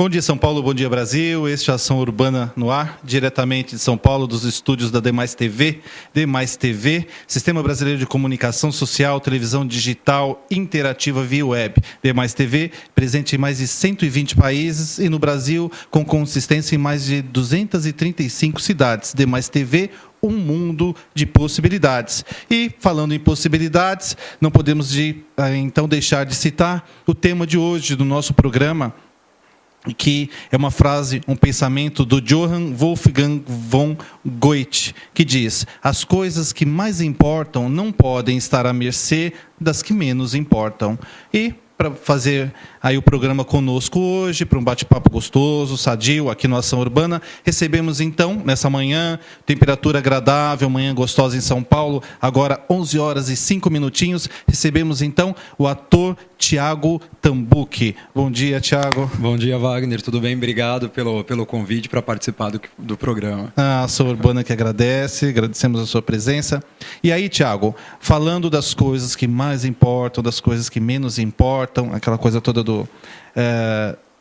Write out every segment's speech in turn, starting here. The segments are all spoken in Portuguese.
Bom dia, São Paulo, bom dia, Brasil. Este é a Ação Urbana no ar, diretamente de São Paulo, dos estúdios da Demais TV. Demais TV, Sistema Brasileiro de Comunicação Social, Televisão Digital Interativa via web. Demais TV, presente em mais de 120 países e no Brasil, com consistência em mais de 235 cidades. Demais TV, um mundo de possibilidades. E, falando em possibilidades, não podemos então deixar de citar o tema de hoje do nosso programa, que é uma frase, um pensamento do Johann Wolfgang von Goethe, que diz: as coisas que mais importam não podem estar à mercê das que menos importam. E para fazer aí o programa conosco hoje, para um bate-papo gostoso, sadio, aqui no Ação Urbana, recebemos então, nessa manhã, temperatura agradável, manhã gostosa em São Paulo, agora 11 horas e 5 minutinhos, recebemos então o ator Thiago Tambucchi. Bom dia, Thiago. Bom dia, Wagner, tudo bem? Obrigado pelo convite para participar do programa. A Ação Urbana que agradecemos a sua presença. E aí, Thiago, falando das coisas que mais importam, das coisas que menos importam, aquela coisa toda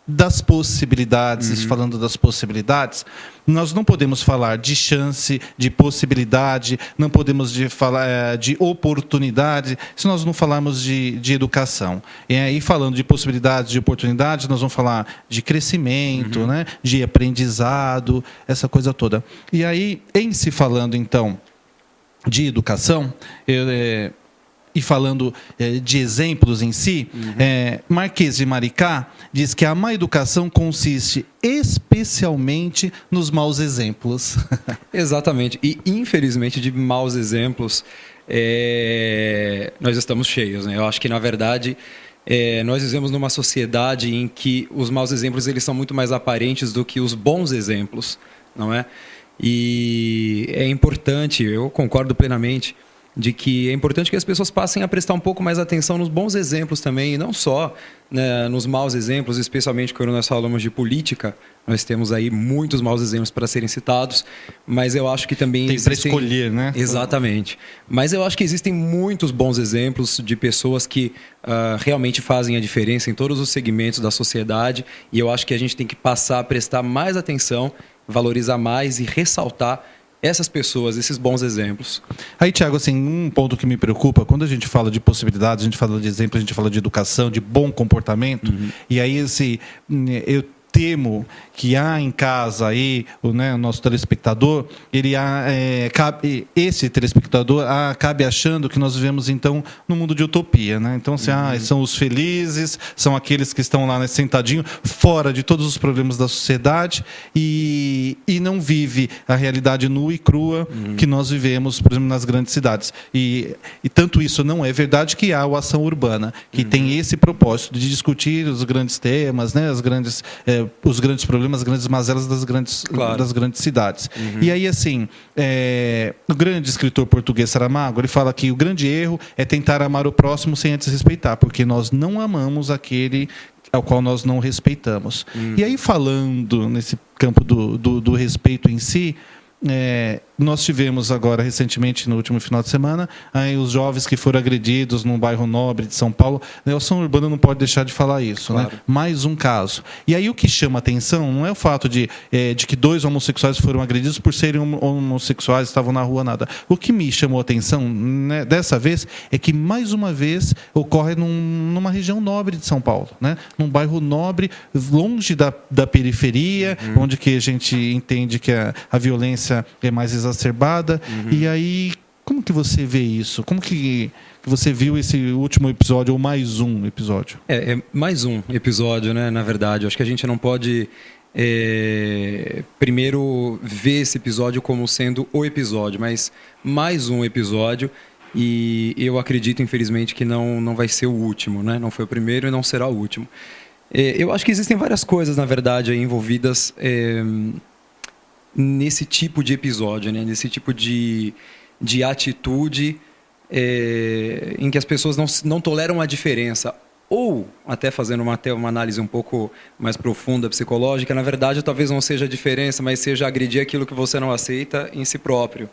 das possibilidades, falando das possibilidades, nós não podemos falar de chance, de possibilidade, não podemos falar de oportunidade, se nós não falarmos de educação. E aí, falando de possibilidades, de oportunidades, nós vamos falar de crescimento, né, de aprendizado, essa coisa toda. E aí, em se falando, então, de educação, e falando de exemplos em si, Marquês de Maricá diz que a má educação consiste especialmente nos maus exemplos. Exatamente. E, infelizmente, de maus exemplos, nós estamos cheios, né? Eu acho que, na verdade, nós vivemos numa sociedade em que os maus exemplos eles são muito mais aparentes do que os bons exemplos, não é? E é importante, eu concordo plenamente, de que é importante que as pessoas passem a prestar um pouco mais atenção nos bons exemplos também, e não só, né, nos maus exemplos, especialmente quando nós falamos de política. Nós temos aí muitos maus exemplos para serem citados, mas eu acho que também tem para escolher, né? Exatamente. Mas eu acho que existem muitos bons exemplos de pessoas que realmente fazem a diferença em todos os segmentos da sociedade, e eu acho que a gente tem que passar a prestar mais atenção, valorizar mais e ressaltar essas pessoas, esses bons exemplos. Aí, Thiago, assim, um ponto que me preocupa, quando a gente fala de possibilidades, a gente fala de exemplos, a gente fala de educação, de bom comportamento, e aí eu temo que há em casa aí, o nosso telespectador, esse telespectador acabe achando que nós vivemos então num mundo de utopia, né? Então, são os felizes, são aqueles que estão lá, né, sentadinho, fora de todos os problemas da sociedade e não vive a realidade nua e crua que nós vivemos, por exemplo, nas grandes cidades. E tanto isso não é verdade que há a Ação Urbana, que tem esse propósito de discutir os grandes temas, né, os grandes problemas, as grandes mazelas das grandes cidades. E aí, assim, o grande escritor português Saramago, ele fala que o grande erro é tentar amar o próximo sem antes respeitar, porque nós não amamos aquele ao qual nós não respeitamos. E aí, falando nesse campo do respeito em si, nós tivemos agora, recentemente, no último final de semana, aí os jovens que foram agredidos num bairro nobre de São Paulo. A Ação Urbana não pode deixar de falar isso, claro, né? Mais um caso. E aí o que chama atenção não é o fato de que 2 homossexuais foram agredidos por serem homossexuais, estavam na rua, nada. O que me chamou a atenção, né, dessa vez é que, mais uma vez, ocorre numa região nobre de São Paulo, né? Num bairro nobre, longe da periferia, onde que a gente entende que a violência é mais exacerbada. E aí, como que você vê isso? Como que você viu esse último episódio, ou mais um episódio? Mais um episódio, né? Na verdade, acho que a gente não pode primeiro ver esse episódio como sendo o episódio, mas mais um episódio. E eu acredito, infelizmente, que não vai ser o último, né? Não foi o primeiro e não será o último. Eu acho que existem várias coisas, na verdade, aí envolvidas nesse tipo de episódio, né? Nesse tipo de atitude em que as pessoas não toleram a diferença. Ou, até fazendo uma análise um pouco mais profunda, psicológica, na verdade, talvez não seja a diferença, mas seja agredir aquilo que você não aceita em si próprio.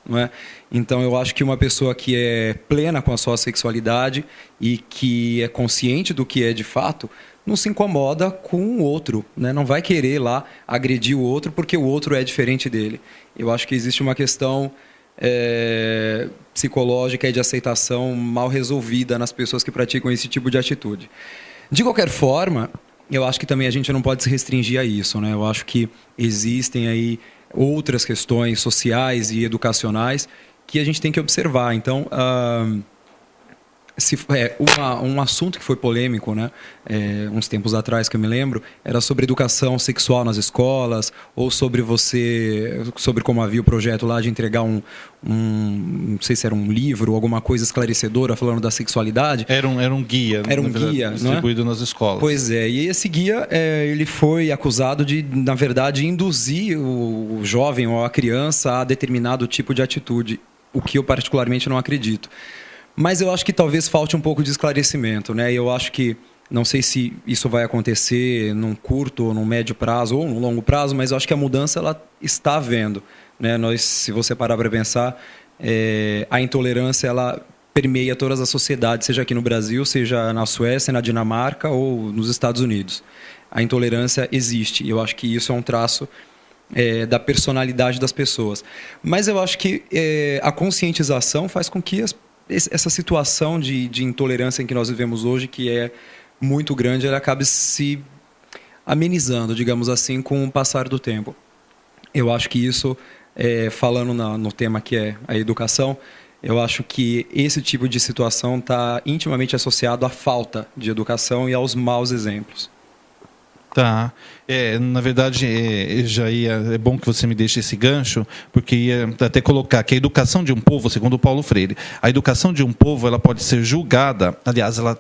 Não é? Então, eu acho que uma pessoa que é plena com a sua sexualidade e que é consciente do que é de fato, não se incomoda com o outro, né? Não vai querer lá agredir o outro porque o outro é diferente dele. Eu acho que existe uma questão psicológica e de aceitação mal resolvida nas pessoas que praticam esse tipo de atitude. De qualquer forma, eu acho que também a gente não pode se restringir a isso, né? Eu acho que existem aí outras questões sociais e educacionais que a gente tem que observar. Então, um assunto que foi polêmico, né, uns tempos atrás que eu me lembro, era sobre educação sexual nas escolas, ou sobre como havia o projeto lá de entregar não sei se era um livro, alguma coisa esclarecedora falando da sexualidade. Era um guia, era um guia, distribuído nas escolas. Pois é, e esse guia ele foi acusado de, na verdade, induzir o jovem ou a criança a determinado tipo de atitude, o que eu particularmente não acredito. Mas eu acho que talvez falte um pouco de esclarecimento, né? Eu acho que, não sei se isso vai acontecer num curto ou num médio prazo ou num longo prazo, mas eu acho que a mudança ela está havendo, né? Se você parar para pensar, a intolerância ela permeia todas as sociedades, seja aqui no Brasil, seja na Suécia, na Dinamarca ou nos Estados Unidos. A intolerância existe e eu acho que isso é um traço da personalidade das pessoas. Mas eu acho que a conscientização faz com que essa situação de intolerância em que nós vivemos hoje, que é muito grande, ela acabe se amenizando, digamos assim, com o passar do tempo. Eu acho que isso, falando no tema que é a educação, eu acho que esse tipo de situação está intimamente associado à falta de educação e aos maus exemplos. Tá. Na verdade, é bom que você me deixe esse gancho, porque ia até colocar que a educação de um povo, segundo o Paulo Freire, a educação de um povo ela pode ser julgada, aliás, ela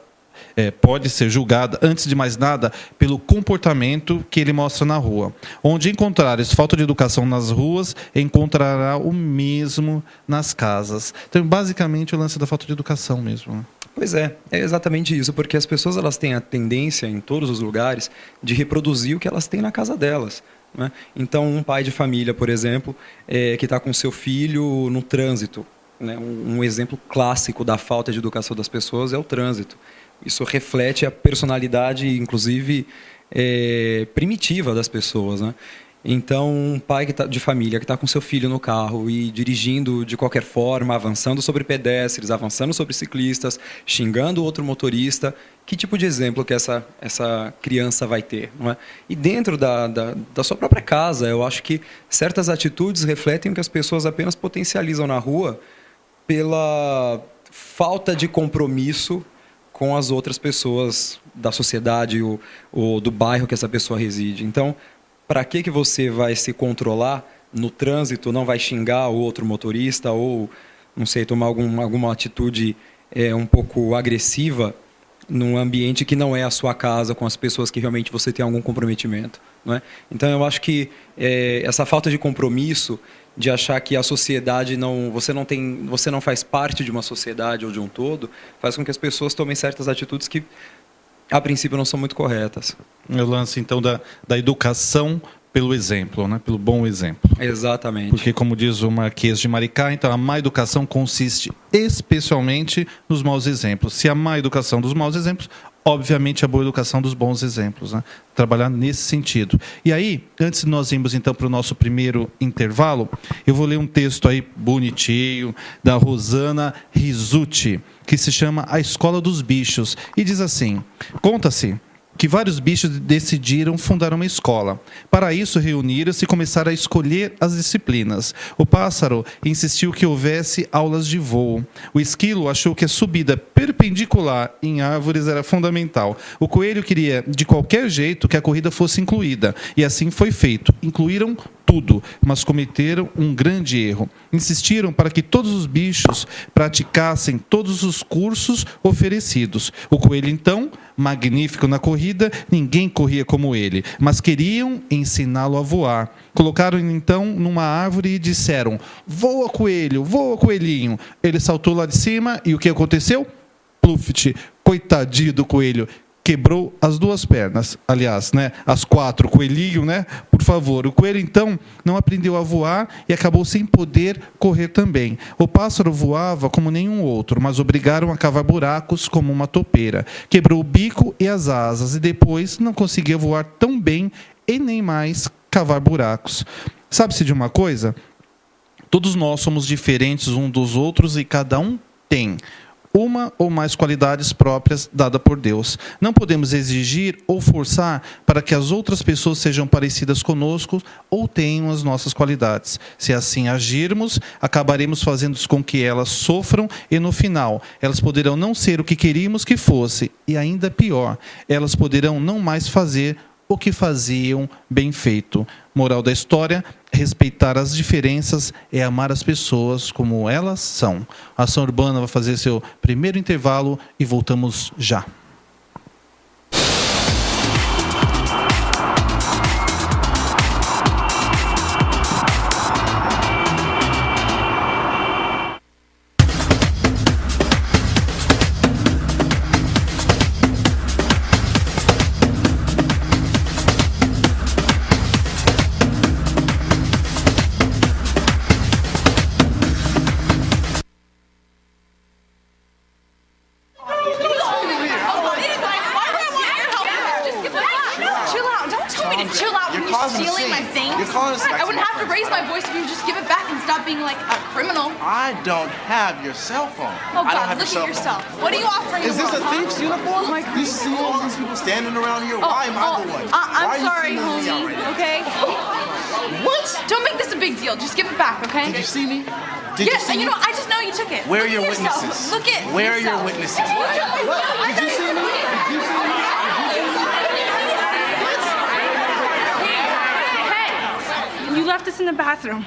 pode ser julgada, antes de mais nada, pelo comportamento que ele mostra na rua. Onde encontrares falta de educação nas ruas, encontrará o mesmo nas casas. Então, basicamente, o lance da falta de educação mesmo, né? Pois é exatamente isso, porque as pessoas elas têm a tendência, em todos os lugares, de reproduzir o que elas têm na casa delas, né? Então, um pai de família, por exemplo, que está com seu filho no trânsito, né? Um exemplo clássico da falta de educação das pessoas é o trânsito. Isso reflete a personalidade, inclusive, primitiva das pessoas, né? Então, um pai de família que está com seu filho no carro e dirigindo de qualquer forma, avançando sobre pedestres, avançando sobre ciclistas, xingando outro motorista, que tipo de exemplo que essa criança vai ter, não é? E dentro da sua própria casa, eu acho que certas atitudes refletem o que as pessoas apenas potencializam na rua pela falta de compromisso com as outras pessoas da sociedade ou do bairro que essa pessoa reside. Então, para que você vai se controlar no trânsito, não vai xingar o outro motorista ou, não sei, tomar alguma atitude um pouco agressiva num ambiente que não é a sua casa, com as pessoas que realmente você tem algum comprometimento, não é? Então, eu acho que essa falta de compromisso, de achar que a sociedade você não faz parte de uma sociedade ou de um todo, faz com que as pessoas tomem certas atitudes que a princípio não são muito corretas. O lance, então, da educação pelo exemplo, né? Pelo bom exemplo. Exatamente. Porque, como diz o Marquês de Maricá, então, a má educação consiste especialmente nos maus exemplos. Se a má educação dos maus exemplos, obviamente a boa educação dos bons exemplos, né? Trabalhar nesse sentido. E aí, antes de nós irmos então para o nosso primeiro intervalo, eu vou ler um texto aí bonitinho da Rosana Rizzuti, que se chama A Escola dos Bichos, e diz assim: conta-se que vários bichos decidiram fundar uma escola. Para isso, reuniram-se e começaram a escolher as disciplinas. O pássaro insistiu que houvesse aulas de voo. O esquilo achou que a subida perpendicular em árvores era fundamental. O coelho queria, de qualquer jeito, que a corrida fosse incluída. E assim foi feito. Incluíram tudo, mas cometeram um grande erro. Insistiram para que todos os bichos praticassem todos os cursos oferecidos. O coelho, então, magnífico na corrida, ninguém corria como ele, mas queriam ensiná-lo a voar. Colocaram-no, então, numa árvore e disseram: voa, coelho, voa, coelhinho. Ele saltou lá de cima e o que aconteceu? Pluft, coitadinho do coelho. quebrou as 2 pernas, aliás, né, as 4, o coelhinho, né, por favor. O coelho, então, não aprendeu a voar e acabou sem poder correr também. O pássaro voava como nenhum outro, mas obrigaram a cavar buracos como uma topeira. Quebrou o bico e as asas e depois não conseguia voar tão bem e nem mais cavar buracos. Sabe-se de uma coisa? Todos nós somos diferentes uns dos outros e cada um tem uma ou mais qualidades próprias dadas por Deus. Não podemos exigir ou forçar para que as outras pessoas sejam parecidas conosco ou tenham as nossas qualidades. Se assim agirmos, acabaremos fazendo com que elas sofram e, no final, elas poderão não ser o que queríamos que fosse. E ainda pior, elas poderão não mais fazer o que faziam bem feito. Moral da história: respeitar as diferenças é amar as pessoas como elas são. A Ação Urbana vai fazer seu primeiro intervalo e voltamos já. I don't have your cell phone. Oh, I don't God, have look your at cell phone. yourself. What are you offering Is the this a world, thief's uniform? Oh, my You see all these people standing around here? Why am I the one? Why I'm are you sorry, singling me out right homie, now? okay? What? Don't make this a big deal. Just give it back, okay? Did you see me? Did Yeah, you see and you me? know, I just know you took it. Where are Look your at yourself. witnesses? Look at Where are your yourself. witnesses? Did you see me? Hey, you left us in the bathroom.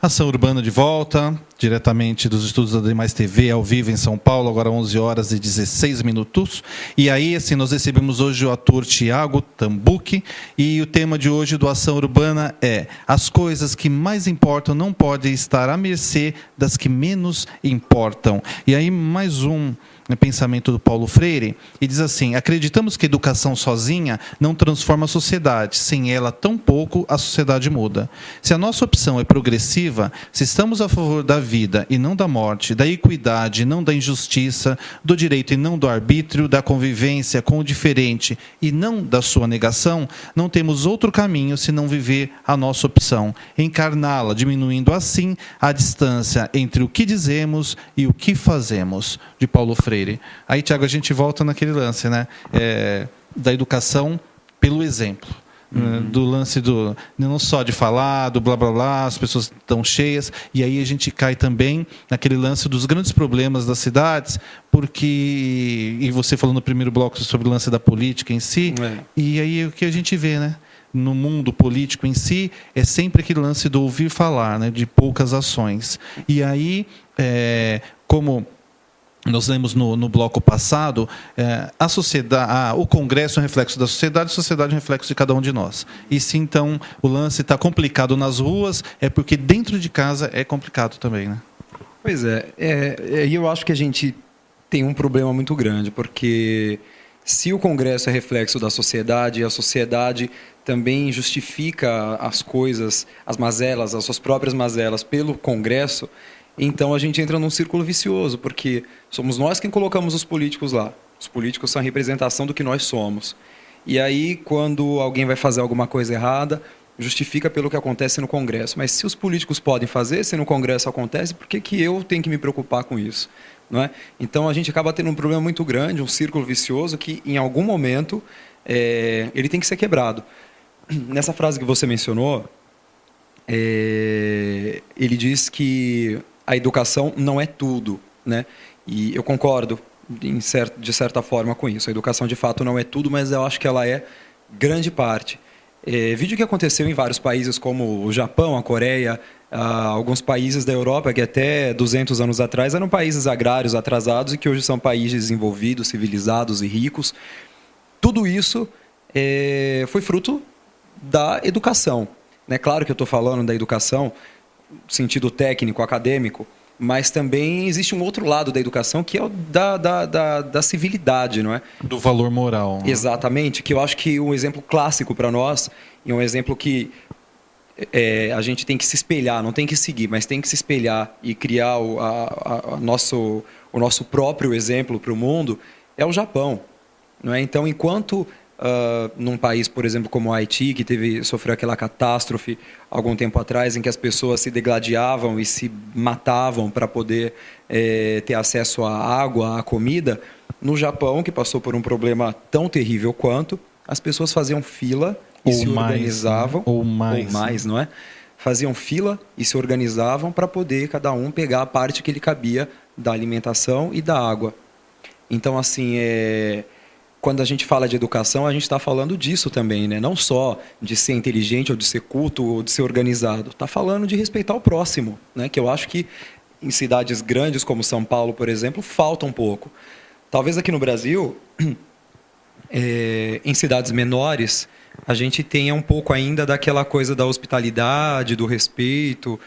Ação Urbana de volta, diretamente dos estúdios da Demais TV, ao vivo em São Paulo, agora 11 horas e 16 minutos. E aí, assim, nós recebemos hoje o ator Tiago Tambucchi, e o tema de hoje do Ação Urbana é: as coisas que mais importam não podem estar à mercê das que menos importam. E aí, mais um pensamento do Paulo Freire, e diz assim: acreditamos que a educação sozinha não transforma a sociedade, sem ela tampouco a sociedade muda. Se a nossa opção é progressiva, se estamos a favor da vida e não da morte, da equidade e não da injustiça, do direito e não do arbítrio, da convivência com o diferente e não da sua negação, não temos outro caminho senão viver a nossa opção, encarná-la, diminuindo assim a distância entre o que dizemos e o que fazemos. De Paulo Freire. Aí, Tiago, a gente volta naquele lance, né? Da educação pelo exemplo. Do lance do não só de falar, do blá blá blá, as pessoas estão cheias, e aí a gente cai também naquele lance dos grandes problemas das cidades, porque, e você falou no primeiro bloco sobre o lance da política em si, e aí o que a gente vê, né? No mundo político em si, é sempre aquele lance do ouvir falar, né? De poucas ações. E aí, como nós lemos no bloco passado, a sociedade, o Congresso é um reflexo da sociedade, a sociedade é um reflexo de cada um de nós. E se então o lance está complicado nas ruas, é porque dentro de casa é complicado também, né? Pois é, e eu acho que a gente tem um problema muito grande, porque se o Congresso é reflexo da sociedade, a sociedade também justifica as coisas, as mazelas, as suas próprias mazelas pelo Congresso, então a gente entra num círculo vicioso, porque somos nós quem colocamos os políticos lá. Os políticos são a representação do que nós somos. E aí, quando alguém vai fazer alguma coisa errada, justifica pelo que acontece no Congresso. Mas se os políticos podem fazer, se no Congresso acontece, por que eu tenho que me preocupar com isso? não é? Então a gente acaba tendo um problema muito grande, um círculo vicioso que em algum momento ele tem que ser quebrado. Nessa frase que você mencionou, ele diz que a educação não é tudo, né? E eu concordo de certa forma com isso. A educação de fato não é tudo, mas eu acho que ela é grande parte. Vídeo que aconteceu em vários países como o Japão, a Coreia, alguns países da Europa que até 200 anos atrás eram países agrários atrasados e que hoje são países desenvolvidos, civilizados e ricos. Tudo isso foi fruto da educação. É claro que eu estou falando da educação no sentido técnico, acadêmico, mas também existe um outro lado da educação que é o da civilidade, não é? Do valor moral. Né? Exatamente, que eu acho que um exemplo clássico para nós, e um exemplo que a gente tem que se espelhar, não tem que seguir, mas tem que se espelhar e criar o nosso próprio exemplo para o mundo, é o Japão. Não é? Então, enquanto num país, por exemplo, como o Haiti, que sofreu aquela catástrofe algum tempo atrás, em que as pessoas se degladiavam e se matavam para poder ter acesso à água, à comida, no Japão, que passou por um problema tão terrível quanto, as pessoas faziam fila e se organizavam, né? ou mais, não é? Faziam fila e se organizavam para poder cada um pegar a parte que lhe cabia da alimentação e da água. Então, assim, quando a gente fala de educação, a gente está falando disso também, né? Não só de ser inteligente, ou de ser culto, ou de ser organizado. Está falando de respeitar o próximo, né? Que eu acho que em cidades grandes como São Paulo, por exemplo, falta um pouco. Talvez aqui no Brasil, em cidades menores, a gente tenha um pouco ainda daquela coisa da hospitalidade, do respeito.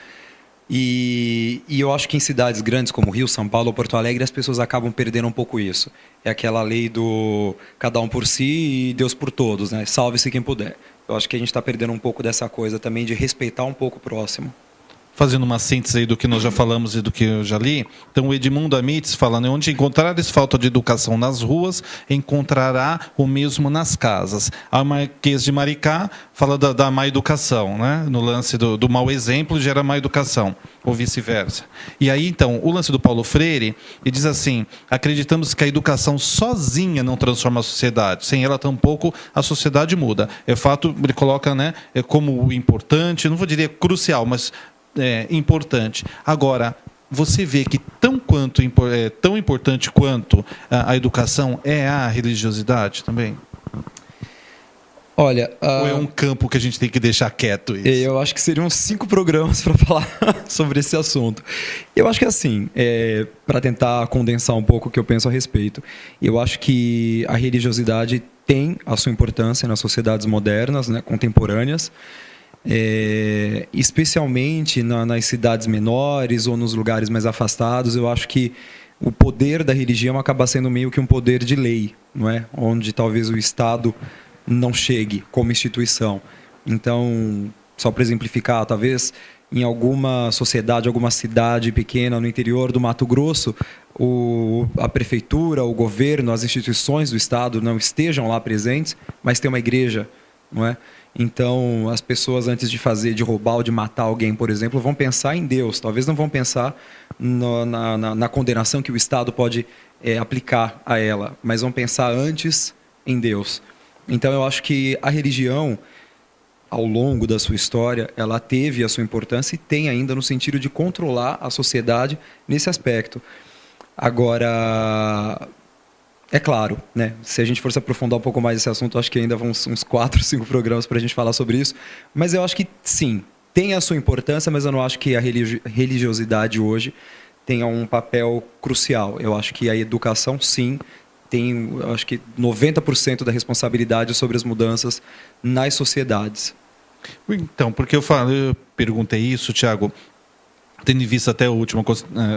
E eu acho que em cidades grandes como Rio, São Paulo ou Porto Alegre, as pessoas acabam perdendo um pouco isso. É aquela lei do cada um por si e Deus por todos, né? Salve-se quem puder. Eu acho que a gente está perdendo um pouco dessa coisa também de respeitar um pouco o próximo. Fazendo uma síntese aí do que nós já falamos e do que eu já li, então o Edmundo Amitz falando, onde encontrares falta de educação nas ruas, encontrará o mesmo nas casas. A Marquês de Maricá fala da má educação, né? No lance do mau exemplo gera má educação, ou vice-versa. E aí, então, o lance do Paulo Freire, ele diz assim, acreditamos que a educação sozinha não transforma a sociedade, sem ela tampouco a sociedade muda. É fato, ele coloca, né, como importante, não vou dizer crucial, mas importante. Agora, você vê que tão importante quanto a educação é a religiosidade também? Olha, ou é um campo que a gente tem que deixar quieto isso? Eu acho que seriam 5 programas para falar sobre esse assunto. Eu acho que assim, para tentar condensar um pouco o que eu penso a respeito, eu acho que a religiosidade tem a sua importância nas sociedades modernas, né, contemporâneas, especialmente nas cidades menores ou nos lugares mais afastados. Eu acho que o poder da religião acaba sendo meio que um poder de lei, não é? Onde talvez o Estado não chegue como instituição. Então, só para exemplificar, talvez em alguma sociedade, alguma cidade pequena no interior do Mato Grosso, a prefeitura, o governo, as instituições do Estado não estejam lá presentes, mas tem uma igreja, não é? Então, as pessoas, antes de roubar ou de matar alguém, por exemplo, vão pensar em Deus. Talvez não vão pensar na condenação que o Estado pode aplicar a ela, mas vão pensar antes em Deus. Então, eu acho que a religião, ao longo da sua história, ela teve a sua importância e tem ainda no sentido de controlar a sociedade nesse aspecto. Agora, é claro, né? Se a gente for se aprofundar um pouco mais nesse assunto, acho que ainda vão uns 4, 5 programas para a gente falar sobre isso. Mas eu acho que, sim, tem a sua importância, mas eu não acho que a religiosidade hoje tenha um papel crucial. Eu acho que a educação, sim, tem, acho que 90% da responsabilidade sobre as mudanças nas sociedades. Então, porque eu perguntei isso, Tiago, tendo em vista até o último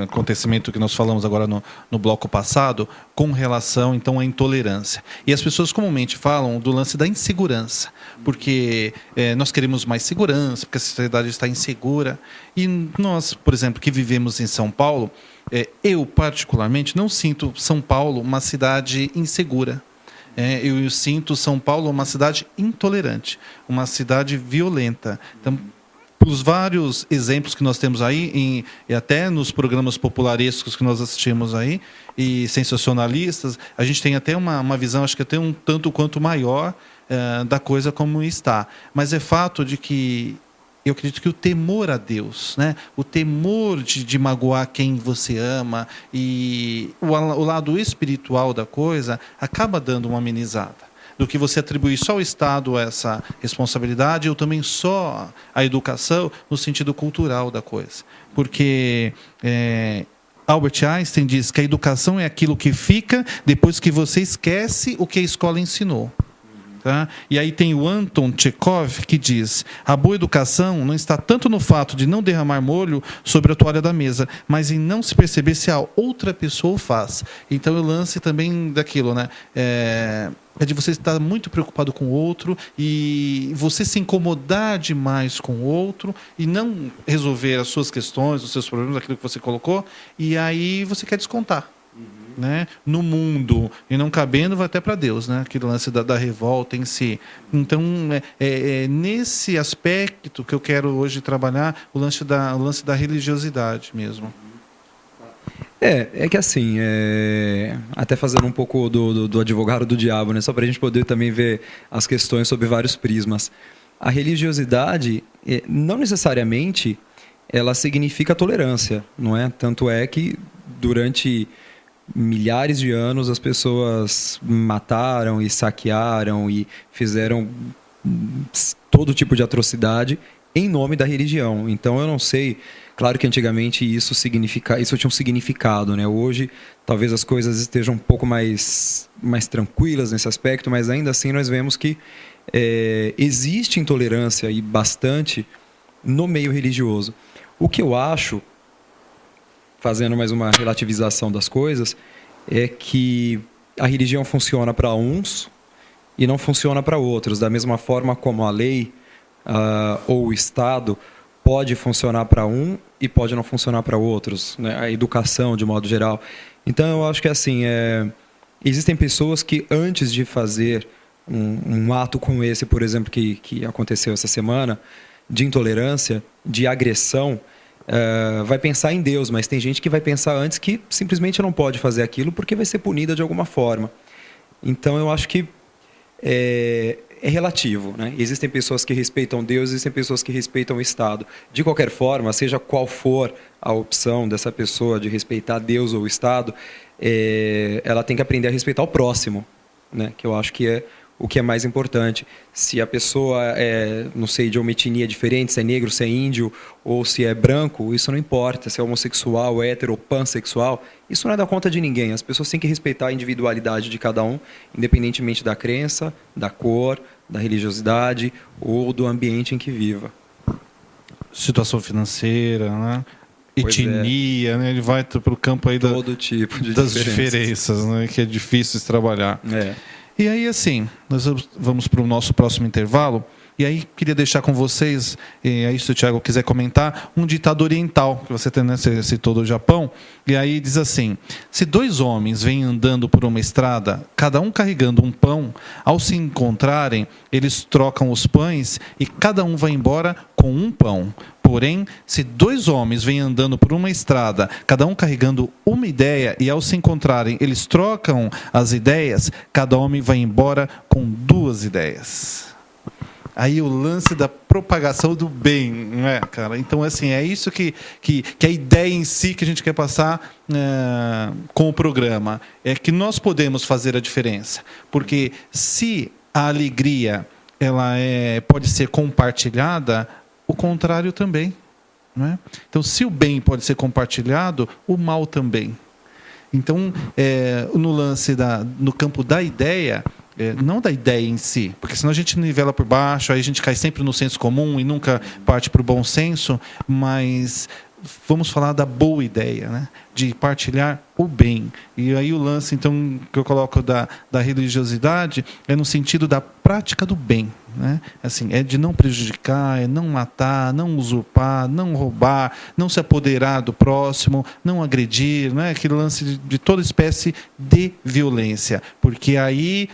acontecimento que nós falamos agora no bloco passado, com relação, então, à intolerância. E as pessoas comumente falam do lance da insegurança, porque nós queremos mais segurança, porque a sociedade está insegura. E nós, por exemplo, que vivemos em São Paulo, eu, particularmente, não sinto São Paulo uma cidade insegura. Eu sinto São Paulo uma cidade intolerante, uma cidade violenta. Então, pelos vários exemplos que nós temos aí, e até nos programas popularescos que nós assistimos aí, e sensacionalistas, a gente tem até uma visão, acho que até um tanto quanto maior da coisa como está. Mas é fato de que eu acredito que o temor a Deus, né? O temor de magoar quem você ama e o lado espiritual da coisa acaba dando uma amenizada. Do que você atribuir só ao Estado essa responsabilidade ou também só a educação no sentido cultural da coisa. Porque Albert Einstein diz que a educação é aquilo que fica depois que você esquece o que a escola ensinou. Tá? E aí tem o Anton Chekhov que diz: a boa educação não está tanto no fato de não derramar molho sobre a toalha da mesa, mas em não se perceber se a outra pessoa o faz. Então o lance também daquilo, né? É de você estar muito preocupado com o outro e você se incomodar demais com o outro e não resolver as suas questões, os seus problemas, aquilo que você colocou, e aí você quer descontar. Né, no mundo, e não cabendo, vai até para Deus, né? Aquele lance da revolta em si. Então, nesse aspecto que eu quero hoje trabalhar, o lance da religiosidade mesmo. É que assim, até fazendo um pouco do advogado do diabo, né? Só para a gente poder também ver as questões sob vários prismas. A religiosidade, não necessariamente, ela significa tolerância, não é? Tanto é que durante milhares de anos as pessoas mataram e saquearam e fizeram todo tipo de atrocidade em nome da religião. Então eu não sei, claro que antigamente isso tinha um significado, né? Hoje talvez as coisas estejam um pouco mais tranquilas nesse aspecto, mas ainda assim nós vemos que existe intolerância e bastante no meio religioso. O que eu acho, fazendo mais uma relativização das coisas, é que a religião funciona para uns e não funciona para outros, da mesma forma como a lei ou o Estado pode funcionar para um e pode não funcionar para outros, né? A educação, de modo geral. Então, eu acho que assim, existem pessoas que antes de fazer um ato como esse, por exemplo, que aconteceu essa semana, de intolerância, de agressão, vai pensar em Deus, mas tem gente que vai pensar antes que simplesmente não pode fazer aquilo porque vai ser punida de alguma forma. Então eu acho que é relativo, né? Existem pessoas que respeitam Deus, existem pessoas que respeitam o Estado. De qualquer forma, seja qual for a opção dessa pessoa de respeitar Deus ou o Estado, ela tem que aprender a respeitar o próximo, né? Que eu acho que é o que é mais importante. Se a pessoa não sei, de uma etnia diferente, se é negro, se é índio, ou se é branco, isso não importa. Se é homossexual, hétero ou pansexual, isso não é da conta de ninguém. As pessoas têm que respeitar a individualidade de cada um, independentemente da crença, da cor, da religiosidade ou do ambiente em que viva. Situação financeira, né? Etnia, né? Ele vai para o campo aí todo tipo de das diferenças, né? Que é difícil de trabalhar. E aí, assim, nós vamos para o nosso próximo intervalo. E aí, queria deixar com vocês, e aí se o Thiago quiser comentar, um ditado oriental, que você tem, né, você citou do Japão. E aí diz assim: se dois homens vêm andando por uma estrada, cada um carregando um pão, ao se encontrarem, eles trocam os pães e cada um vai embora com um pão. Porém, se dois homens vêm andando por uma estrada, cada um carregando uma ideia, e ao se encontrarem, eles trocam as ideias, cada homem vai embora com duas ideias. Aí o lance da propagação do bem, não é, cara? Então, assim, é isso que a ideia em si que a gente quer passar com o programa. É que nós podemos fazer a diferença. Porque se a alegria pode ser compartilhada, o contrário também. Não é? Então, se o bem pode ser compartilhado, o mal também. Então, no lance no campo da ideia, não da ideia em si, porque senão a gente nivela por baixo, aí a gente cai sempre no senso comum e nunca parte para o bom senso, mas vamos falar da boa ideia, né? De partilhar o bem. E aí o lance, então, que eu coloco da religiosidade é no sentido da prática do bem, né? Assim, é de não prejudicar, é não matar, não usurpar, não roubar, não se apoderar do próximo, não agredir, né? Aquele lance de toda espécie de violência, porque aí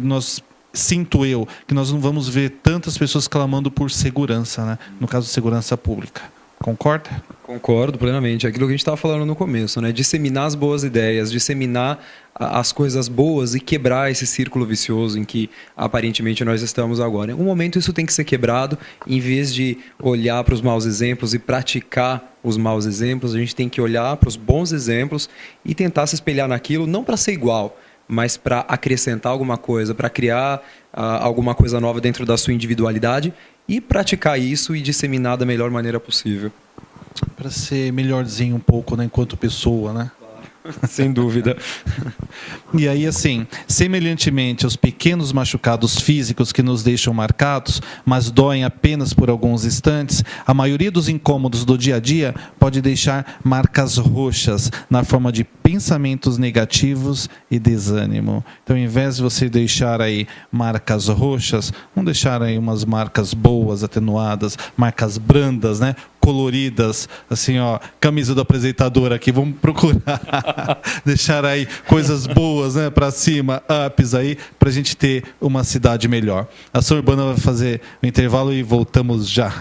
nós sinto eu que nós não vamos ver tantas pessoas clamando por segurança, né? No caso de segurança pública. Concorda? Concordo plenamente. Aquilo que a gente estava falando no começo, né? Disseminar as boas ideias, disseminar as coisas boas e quebrar esse círculo vicioso em que aparentemente nós estamos agora. Em algum momento isso tem que ser quebrado. Em vez de olhar para os maus exemplos e praticar os maus exemplos, a gente tem que olhar para os bons exemplos e tentar se espelhar naquilo, não para ser igual, mas para acrescentar alguma coisa, para criar alguma coisa nova dentro da sua individualidade e praticar isso e disseminar da melhor maneira possível. Para ser melhorzinho um pouco, né, enquanto pessoa, né? Sem dúvida. E aí, assim, semelhantemente aos pequenos machucados físicos que nos deixam marcados, mas doem apenas por alguns instantes, a maioria dos incômodos do dia a dia pode deixar marcas roxas na forma de pensamentos negativos e desânimo. Então, ao invés de você deixar aí marcas roxas, vamos deixar aí umas marcas boas, atenuadas, marcas brandas, né? Coloridas, assim, ó, camisa do apresentador aqui, vamos procurar deixar aí coisas boas, né, para cima, ups aí, para a gente ter uma cidade melhor. A Ação Urbana vai fazer o intervalo e voltamos já.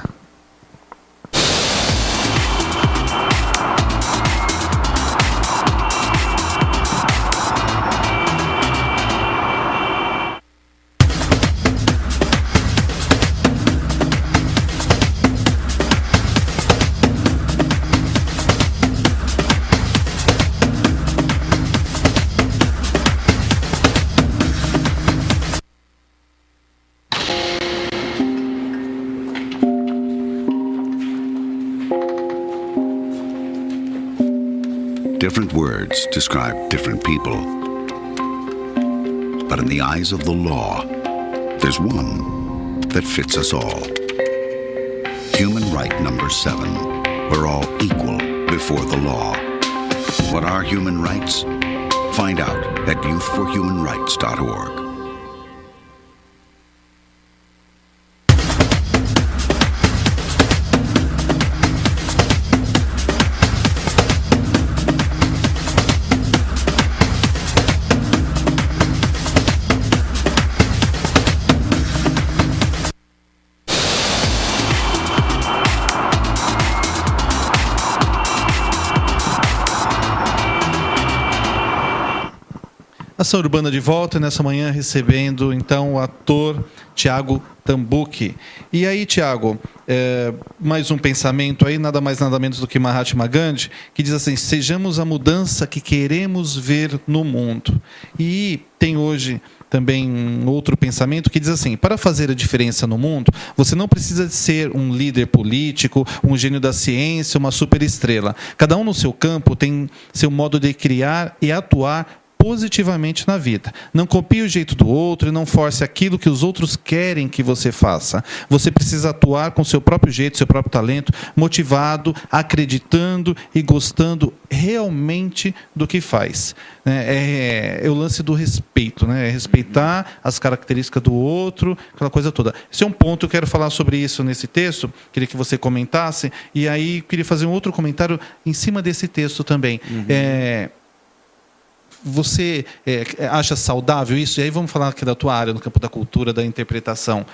Different words describe different people. But in the eyes of the law, there's one that fits us all. Human right number 7. We're all equal before the law. What are human rights? Find out at youthforhumanrights.org. Ação Urbana de volta, nessa manhã recebendo então o ator Tiago Tambuki. E aí, Tiago, mais um pensamento aí, nada mais nada menos do que Mahatma Gandhi, que diz assim: sejamos a mudança que queremos ver no mundo. E tem hoje também outro pensamento que diz assim: para fazer a diferença no mundo, você não precisa de ser um líder político, um gênio da ciência, uma superestrela. Cada um no seu campo tem seu modo de criar e atuar positivamente na vida. Não copie o jeito do outro e não force aquilo que os outros querem que você faça. Você precisa atuar com seu próprio jeito, seu próprio talento, motivado, acreditando e gostando realmente do que faz. É o lance do respeito, né? É respeitar as características do outro, aquela coisa toda. Esse é um ponto, eu quero falar sobre isso nesse texto, queria que você comentasse, e aí queria fazer um outro comentário em cima desse texto também. Você acha saudável isso? E aí vamos falar aqui da tua área, no campo da cultura, da interpretação.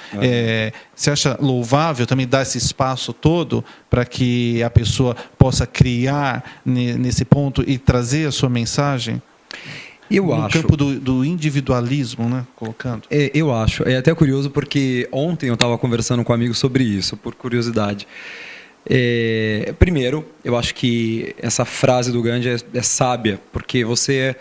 Você acha louvável também dar esse espaço todo para que a pessoa possa criar nesse ponto e trazer a sua mensagem? Eu acho. No campo do individualismo, né? Colocando. Eu acho. É até curioso porque ontem eu estava conversando com um amigo sobre isso, por curiosidade. Primeiro, eu acho que essa frase do Gandhi é sábia, porque você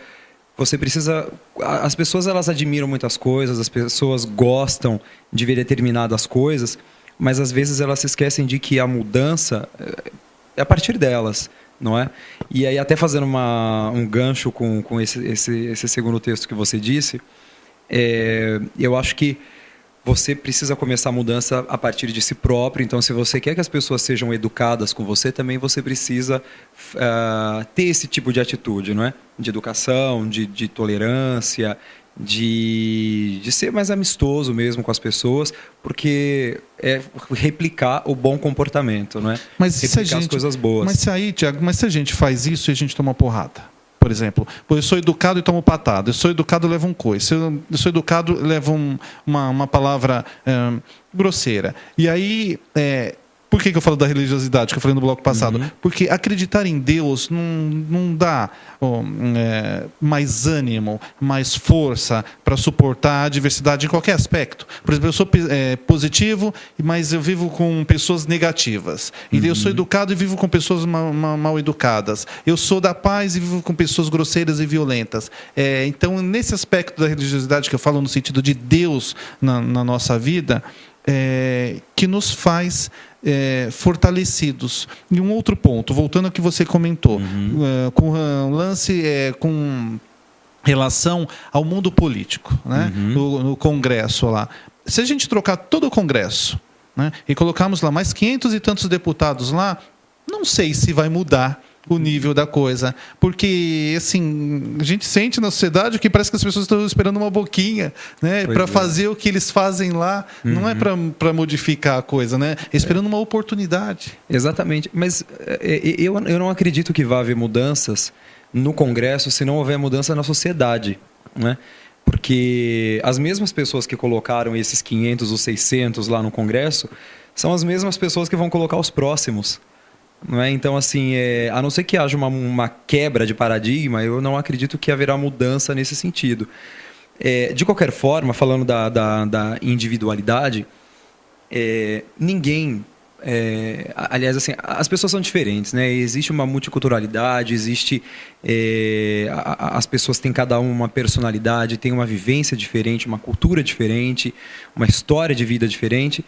precisa... As pessoas, elas admiram muitas coisas, as pessoas gostam de ver determinadas coisas, mas às vezes elas se esquecem de que a mudança é a partir delas, não é? E aí, até fazendo um gancho com esse segundo texto que você disse, eu acho que você precisa começar a mudança a partir de si próprio. Então, se você quer que as pessoas sejam educadas com você, também você precisa ter esse tipo de atitude, não é? De educação, de tolerância, de ser mais amistoso mesmo com as pessoas, porque é replicar o bom comportamento, não é? Mas replicar as coisas boas. Mas aí, Tiago, se a gente faz isso e a gente toma porrada, por por exemplo. Pô, eu sou educado e tomo patada. Eu sou educado e levo um coice. Eu sou educado e levo uma palavra grosseira. E aí... Por que eu falo da religiosidade, que eu falei no bloco passado? Porque acreditar em Deus não dá mais ânimo, mais força para suportar a adversidade em qualquer aspecto. Por exemplo, eu sou positivo, mas eu vivo com pessoas negativas. E eu sou educado e vivo com pessoas mal educadas. Eu sou da paz e vivo com pessoas grosseiras e violentas. Então, nesse aspecto da religiosidade que eu falo no sentido de Deus na nossa vida, que nos faz fortalecidos. E um outro ponto, voltando ao que você comentou, com o lance com relação ao mundo político, né? No Congresso lá. Se a gente trocar todo o Congresso, né, e colocarmos lá mais 500 e tantos deputados lá, não sei se vai mudar o nível da coisa, porque assim, a gente sente na sociedade que parece que as pessoas estão esperando uma boquinha, né, para fazer o que eles fazem lá, não é para modificar a coisa, né, esperando uma oportunidade. Exatamente, mas eu não acredito que vá haver mudanças no Congresso se não houver mudança na sociedade, né? Porque as mesmas pessoas que colocaram esses 500 ou 600 lá no Congresso são as mesmas pessoas que vão colocar os próximos. Não é? Então, assim, a não ser que haja uma quebra de paradigma, eu não acredito que haverá mudança nesse sentido. De qualquer forma, falando da individualidade, ninguém... aliás, assim, as pessoas são diferentes, né? Existe uma multiculturalidade, as pessoas têm cada uma personalidade, têm uma vivência diferente, uma cultura diferente, uma história de vida diferente.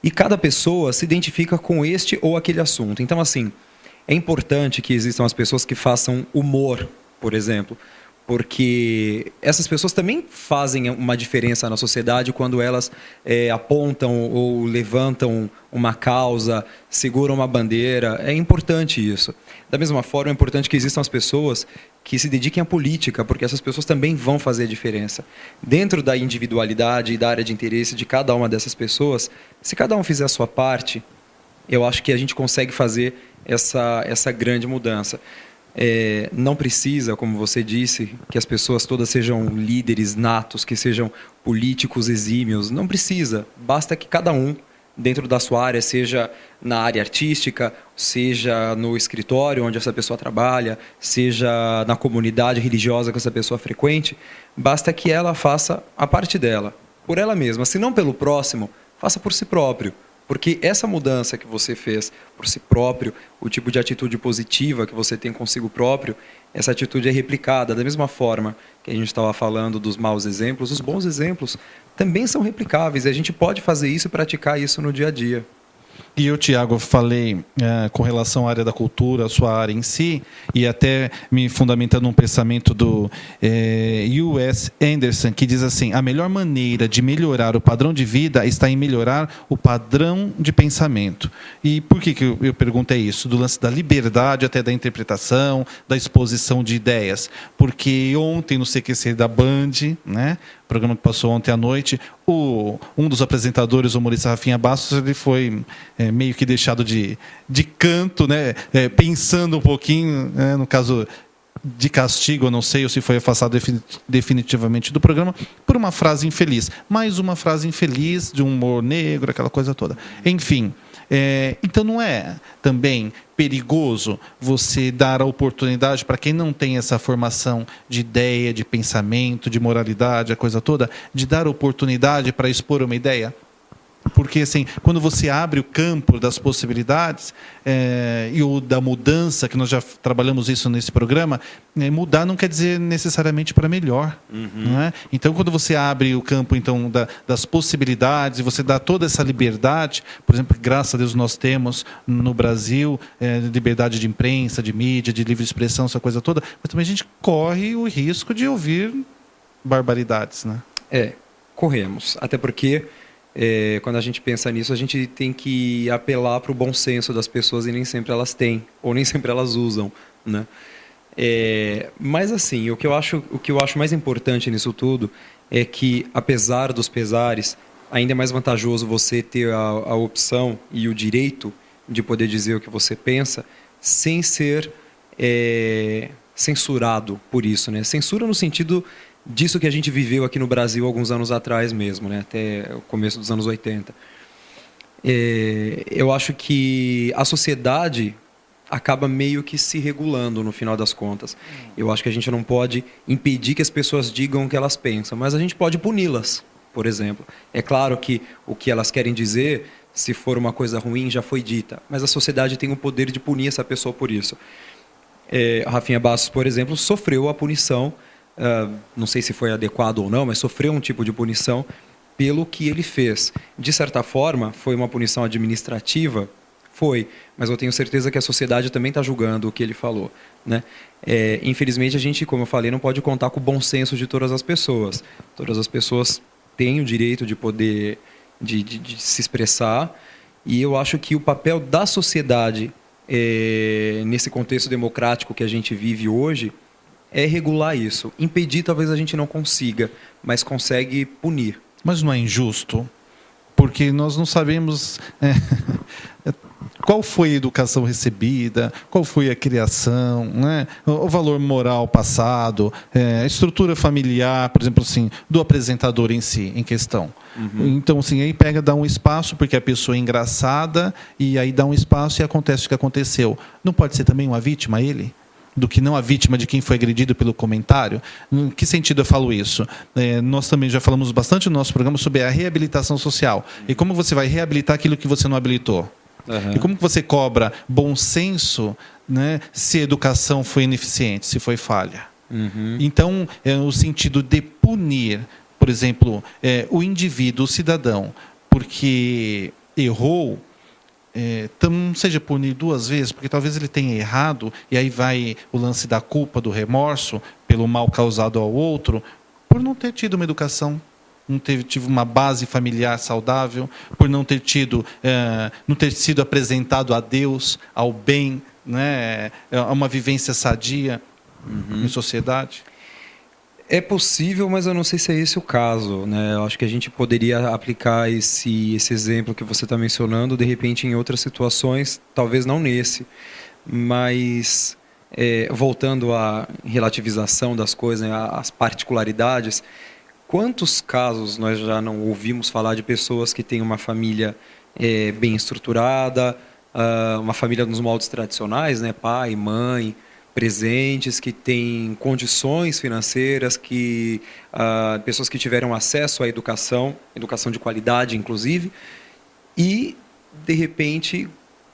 E cada pessoa se identifica com este ou aquele assunto. Então, assim, é importante que existam as pessoas que façam humor, por exemplo, porque essas pessoas também fazem uma diferença na sociedade quando elas apontam ou levantam uma causa, seguram uma bandeira. É importante isso. Da mesma forma, é importante que existam as pessoas que se dediquem à política, porque essas pessoas também vão fazer a diferença. Dentro da individualidade e da área de interesse de cada uma dessas pessoas, se cada um fizer a sua parte, eu acho que a gente consegue fazer essa grande mudança. Não precisa, como você disse, que as pessoas todas sejam líderes natos, que sejam políticos exímios. Não precisa. Basta que cada um, dentro da sua área, seja na área artística, seja no escritório onde essa pessoa trabalha, seja na comunidade religiosa que essa pessoa frequente, basta que ela faça a parte dela, por ela mesma. Se não pelo próximo, faça por si próprio. Porque essa mudança que você fez por si próprio, o tipo de atitude positiva que você tem consigo próprio, essa atitude é replicada. Da mesma forma que a gente estava falando dos maus exemplos, os bons exemplos também são replicáveis. E a gente pode fazer isso e praticar isso no dia a dia. E eu, Tiago, falei com relação à área da cultura, a sua área em si, e até me fundamentando num pensamento do U.S. Anderson, que diz assim: a melhor maneira de melhorar o padrão de vida está em melhorar o padrão de pensamento. E por que eu perguntei isso? Do lance da liberdade até da interpretação, da exposição de ideias. Porque ontem, no CQC da Band, né, programa que passou ontem à noite, um dos apresentadores, o humorista Rafinha Bastos, ele foi meio que deixado de canto, né, pensando um pouquinho, né, no caso de castigo, eu não sei, ou se foi afastado definitivamente do programa, por uma frase infeliz. Mais uma frase infeliz, de um humor negro, aquela coisa toda. Enfim, então não é também perigoso você dar a oportunidade para quem não tem essa formação de ideia, de pensamento, de moralidade, a coisa toda, de dar oportunidade para expor uma ideia? Porque, assim, quando você abre o campo das possibilidades e o da mudança, que nós já trabalhamos isso nesse programa, mudar não quer dizer necessariamente para melhor. Não é? Então, quando você abre o campo então, das possibilidades e você dá toda essa liberdade, por exemplo, que, graças a Deus nós temos no Brasil, liberdade de imprensa, de mídia, de livre expressão, essa coisa toda, mas também a gente corre o risco de ouvir barbaridades. Né? Corremos. Até porque... quando a gente pensa nisso, a gente tem que apelar para o bom senso das pessoas e nem sempre elas têm, ou nem sempre elas usam, né? Mas assim, o que eu acho mais importante nisso tudo é que, apesar dos pesares, ainda é mais vantajoso você ter a opção e o direito de poder dizer o que você pensa sem ser censurado por isso, né? Censura no sentido disso que a gente viveu aqui no Brasil alguns anos atrás mesmo, né? Até o começo dos anos 80. Eu acho que a sociedade acaba meio que se regulando no final das contas. Eu acho que a gente não pode impedir que as pessoas digam o que elas pensam, mas a gente pode puni-las, por exemplo. É claro que o que elas querem dizer, se for uma coisa ruim, já foi dita, mas a sociedade tem o poder de punir essa pessoa por isso. Rafinha Bastos, por exemplo, sofreu a punição, não sei se foi adequado ou não, mas sofreu um tipo de punição pelo que ele fez. De certa forma, foi uma punição administrativa? Foi, mas eu tenho certeza que a sociedade também está julgando o que ele falou, né? Infelizmente, a gente, como eu falei, não pode contar com o bom senso de todas as pessoas. Todas as pessoas têm o direito de poder de se expressar, e eu acho que o papel da sociedade, nesse contexto democrático que a gente vive hoje, é regular isso. Impedir talvez a gente não consiga, mas consegue punir. Mas não é injusto? Porque nós não sabemos qual foi a educação recebida, qual foi a criação, né? O valor moral passado, a estrutura familiar, por exemplo, assim, do apresentador em si, em questão. Então, assim, aí dá um espaço, porque a pessoa é engraçada, e aí dá um espaço e acontece o que aconteceu. Não pode ser também uma vítima, ele? Do que não a vítima de quem foi agredido pelo comentário? Em que sentido eu falo isso? Nós também já falamos bastante no nosso programa sobre a reabilitação social. E como você vai reabilitar aquilo que você não habilitou? E como que você cobra bom senso, né, se a educação foi ineficiente, se foi falha? Então, no sentido de punir, por exemplo, o indivíduo, o cidadão, porque errou, não seja punido duas vezes, porque talvez ele tenha errado, e aí vai o lance da culpa, do remorso, pelo mal causado ao outro, por não ter tido uma educação, não ter tido uma base familiar saudável, por não ter sido apresentado a Deus, ao bem, né, a uma vivência sadia em sociedade. É possível, mas eu não sei se é esse o caso, né? Eu acho que a gente poderia aplicar esse exemplo que você está mencionando, de repente, em outras situações, talvez não nesse. Mas, voltando à relativização das coisas, né, às particularidades, quantos casos nós já não ouvimos falar de pessoas que têm uma família bem estruturada, uma família nos moldes tradicionais, né? Pai, mãe, presentes, que têm condições financeiras, pessoas que tiveram acesso à educação de qualidade, inclusive, e, de repente,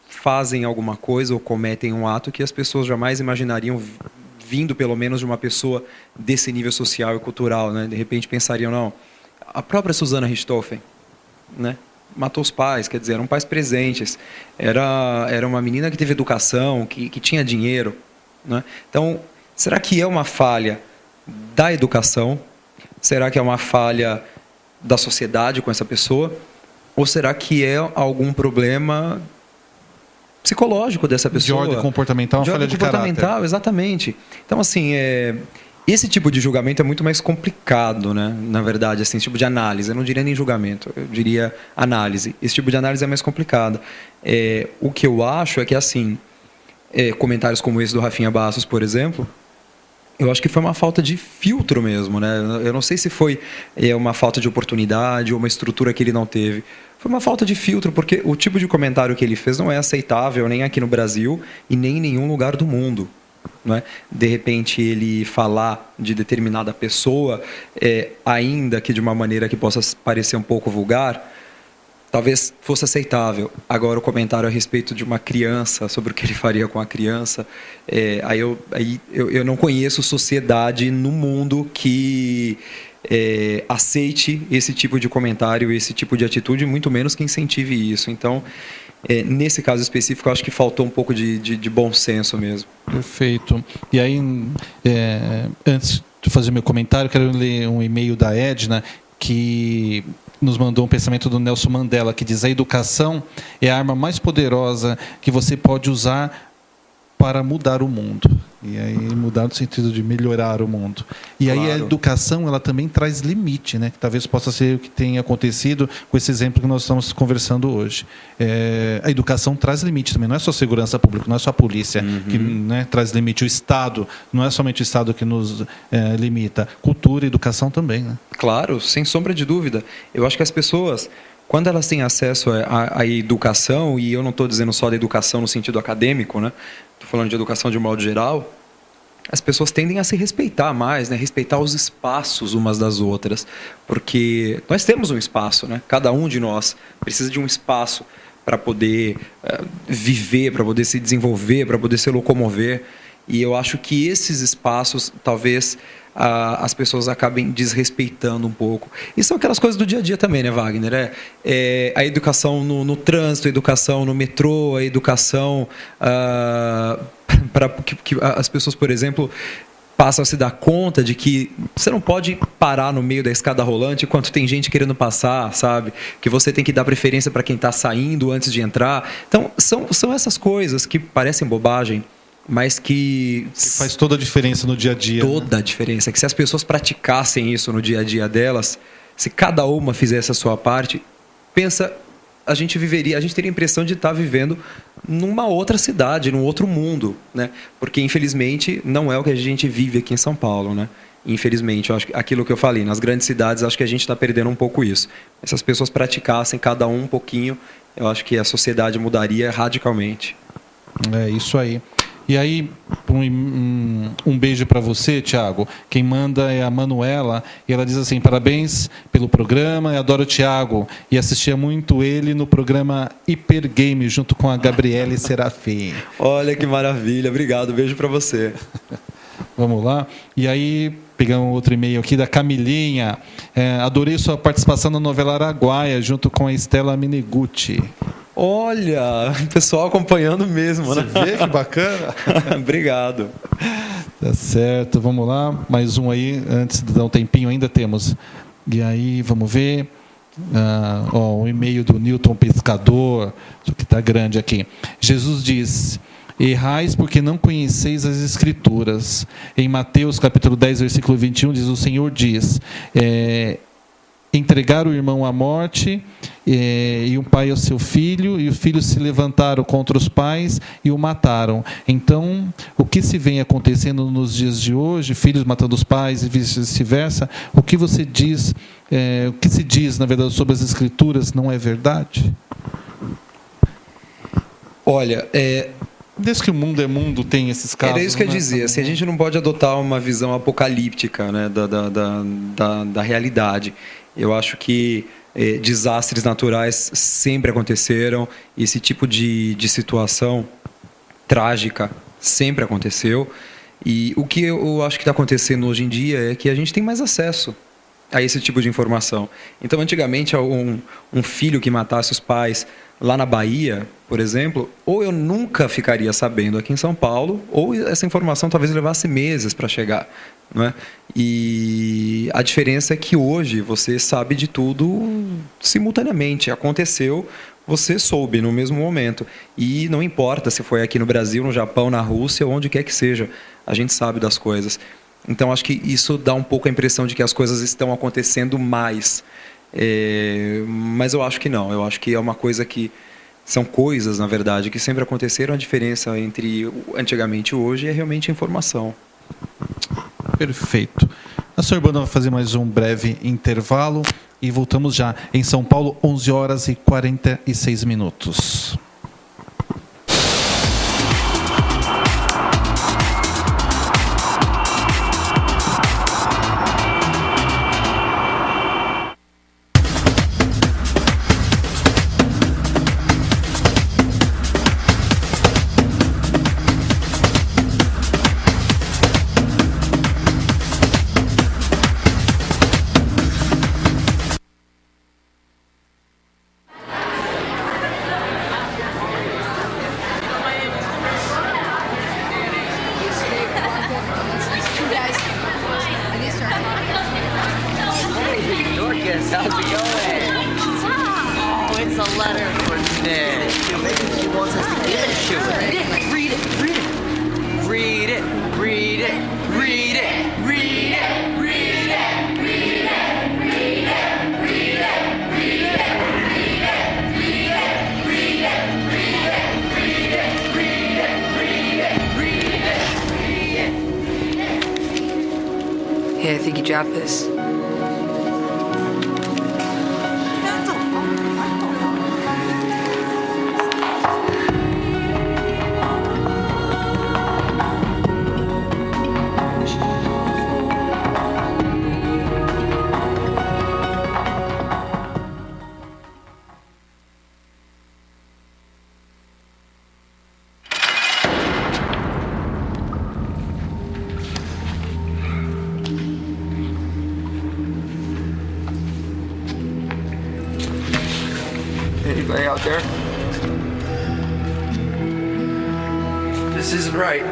fazem alguma coisa ou cometem um ato que as pessoas jamais imaginariam, vindo pelo menos de uma pessoa desse nível social e cultural, né? De repente pensariam, não, a própria Susana Richthofen, né? Matou os pais, quer dizer, eram pais presentes, era uma menina que teve educação, que tinha dinheiro, né? Então, será que é uma falha da educação? Será que é uma falha da sociedade com essa pessoa? Ou será que é algum problema psicológico dessa pessoa? De ordem comportamental, uma falha de caráter. Exatamente. Então, assim, esse tipo de julgamento é muito mais complicado, né? Na verdade, assim, esse tipo de análise. Eu não diria nem julgamento, eu diria análise. Esse tipo de análise é mais complicado. O que eu acho é que, assim, comentários como esse do Rafinha Bastos, por exemplo, eu acho que foi uma falta de filtro mesmo, né? Eu não sei se foi uma falta de oportunidade ou uma estrutura que ele não teve. Foi uma falta de filtro, porque o tipo de comentário que ele fez não é aceitável nem aqui no Brasil e nem em nenhum lugar do mundo, não é? De repente, ele falar de determinada pessoa, ainda que de uma maneira que possa parecer um pouco vulgar, talvez fosse aceitável. Agora, o comentário a respeito de uma criança, sobre o que ele faria com a criança, aí eu não conheço sociedade no mundo que aceite esse tipo de comentário, esse tipo de atitude, muito menos que incentive isso. Então, nesse caso específico, eu acho que faltou um pouco de bom senso mesmo. Perfeito. E aí, antes de fazer meu comentário, quero ler um e-mail da Edna, que nos mandou um pensamento do Nelson Mandela, que diz: a educação é a arma mais poderosa que você pode usar para mudar o mundo. E aí mudar no sentido de melhorar o mundo. E aí a Claro. educação, ela também traz limite, né? Que talvez possa ser o que tenha acontecido com esse exemplo que nós estamos conversando hoje. A educação traz limite também. Não é só segurança pública, não é só a polícia que, né, traz limite. O Estado, não é somente o Estado que nos limita. Cultura e educação também, né? Claro, sem sombra de dúvida. Eu acho que as pessoas, quando elas têm acesso à educação, e eu não estou dizendo só da educação no sentido acadêmico, né? Estou falando de educação de um modo geral, as pessoas tendem a se respeitar mais, né? Respeitar os espaços umas das outras. Porque nós temos um espaço, né? Cada um de nós precisa de um espaço para poder viver, para poder se desenvolver, para poder se locomover. E eu acho que esses espaços, talvez, as pessoas acabem desrespeitando um pouco. E são aquelas coisas do dia a dia também, né, Wagner? A educação no trânsito, a educação no metrô, a educação para que as pessoas, por exemplo, passam a se dar conta de que você não pode parar no meio da escada rolante enquanto tem gente querendo passar, sabe? Que você tem que dar preferência para quem está saindo antes de entrar. Então, são essas coisas que parecem bobagem, mas que faz toda a diferença no dia a dia. Toda a diferença. Que se as pessoas praticassem isso no dia a dia delas, se cada uma fizesse a sua parte, pensa, a gente teria a impressão de estar vivendo numa outra cidade, num outro mundo, né? Porque, infelizmente, não é o que a gente vive aqui em São Paulo, né? Infelizmente, eu acho que aquilo que eu falei, nas grandes cidades, acho que a gente está perdendo um pouco isso. Se as pessoas praticassem cada um pouquinho, eu acho que a sociedade mudaria radicalmente. É isso aí. E aí, um beijo para você, Thiago. Quem manda é a Manuela, e ela diz assim: parabéns pelo programa, eu adoro o Thiago, e assistia muito ele no programa Hyper Game, junto com a Gabriele Serafim. Olha que maravilha, obrigado, beijo para você. Vamos lá. E aí, pegamos outro e-mail aqui da Camilinha. Adorei sua participação na novela Araguaia, junto com a Estela Minegutti. Olha, o pessoal acompanhando mesmo, né? Você vê que bacana? Obrigado. Tá certo, vamos lá. Mais um aí, antes de dar um tempinho, ainda temos. E aí, vamos ver. Um e-mail do Newton Pescador, que está grande aqui. Jesus diz: errais porque não conheceis as Escrituras. Em Mateus capítulo 10, versículo 21, diz: o Senhor diz... entregar o irmão à morte, e um pai ao seu filho, e os filhos se levantaram contra os pais e o mataram. Então, o que se vem acontecendo nos dias de hoje, filhos matando os pais e vice-versa, o que você diz, o que se diz, na verdade, sobre as Escrituras não é verdade? Olha, desde que o mundo é mundo, tem esses casos. era isso que eu ia dizer. Assim, a gente não pode adotar uma visão apocalíptica, né, da realidade. Eu acho que desastres naturais sempre aconteceram. Esse tipo de situação trágica sempre aconteceu. E o que eu acho que está acontecendo hoje em dia é que a gente tem mais acesso a esse tipo de informação. Então, antigamente, um filho que matasse os pais lá na Bahia, por exemplo, ou eu nunca ficaria sabendo aqui em São Paulo, ou essa informação talvez levasse meses para chegar, não é? E a diferença é que hoje você sabe de tudo simultaneamente. Aconteceu, você soube no mesmo momento. E não importa se foi aqui no Brasil, no Japão, na Rússia, onde quer que seja, a gente sabe das coisas. Então, acho que isso dá um pouco a impressão de que as coisas estão acontecendo mais. Mas eu acho que não. Eu acho que é uma coisa que... São coisas, na verdade, que sempre aconteceram. A diferença entre antigamente e hoje é realmente a informação. Perfeito. A Sorbona vai fazer mais um breve intervalo e voltamos já. Em São Paulo, 11 horas e 46 minutos. read it, read it, read it, read it, read it, read it, read it, read it, read it, read it, read it, read it, read it, read it, read it, read it, read it. Hey, I think you dropped this. Anybody out there? This isn't right.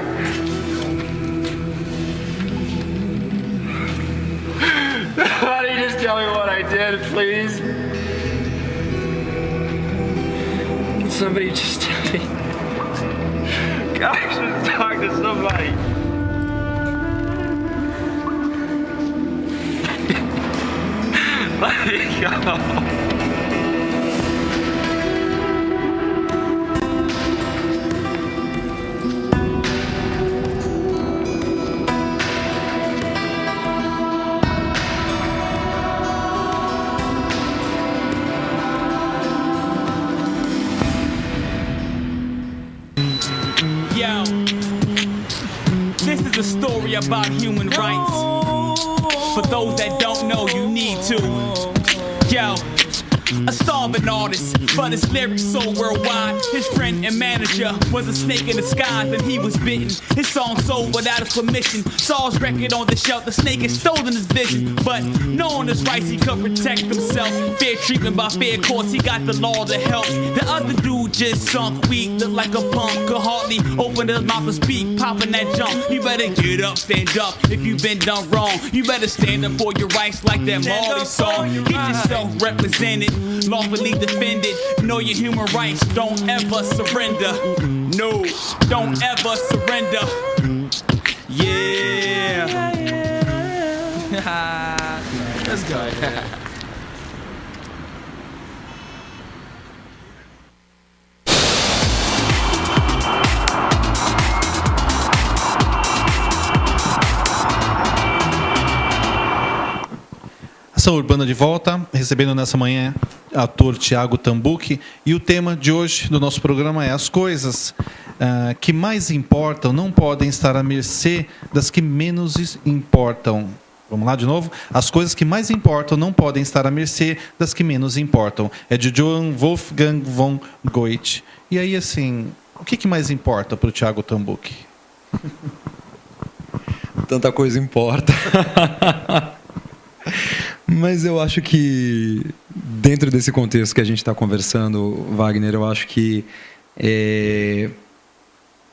Why don't you just tell me what I did, please? Can somebody just tell me? God, I should talk to somebody. Let me go. This is a story about human rights. For those that don't know, you need to. Yo, a starving artist, but his lyrics so worldwide. His friend and manager was a snake in disguise, and he was bitten. His song sold without his permission. Saw his record on the shelf. The snake had stolen his vision, but knowing his rights, he could protect himself. Fair treatment by fair courts, he got the law to help. The other dude just sunk weak, looked like a punk. Could hardly open his mouth and speak, popping that junk. You better get up, stand up if you've been done wrong. You better stand up for your rights like that Marley song. Get yourself represented, lawfully defended. Know your human rights, don't ever surrender. No, don't ever surrender. Yeah. Let's go. Ação Urbana de volta, recebendo nessa manhã ator Thiago Tambuchi, e o tema de hoje do nosso programa é: as coisas que mais importam não podem estar à mercê das que menos importam. Vamos lá de novo? As coisas que mais importam não podem estar à mercê das que menos importam. É de Johann Wolfgang von Goethe. E aí, assim, o que mais importa para o Thiago Tambuchi? Tanta coisa importa. Mas eu acho que, dentro desse contexto que a gente está conversando, Wagner, eu acho que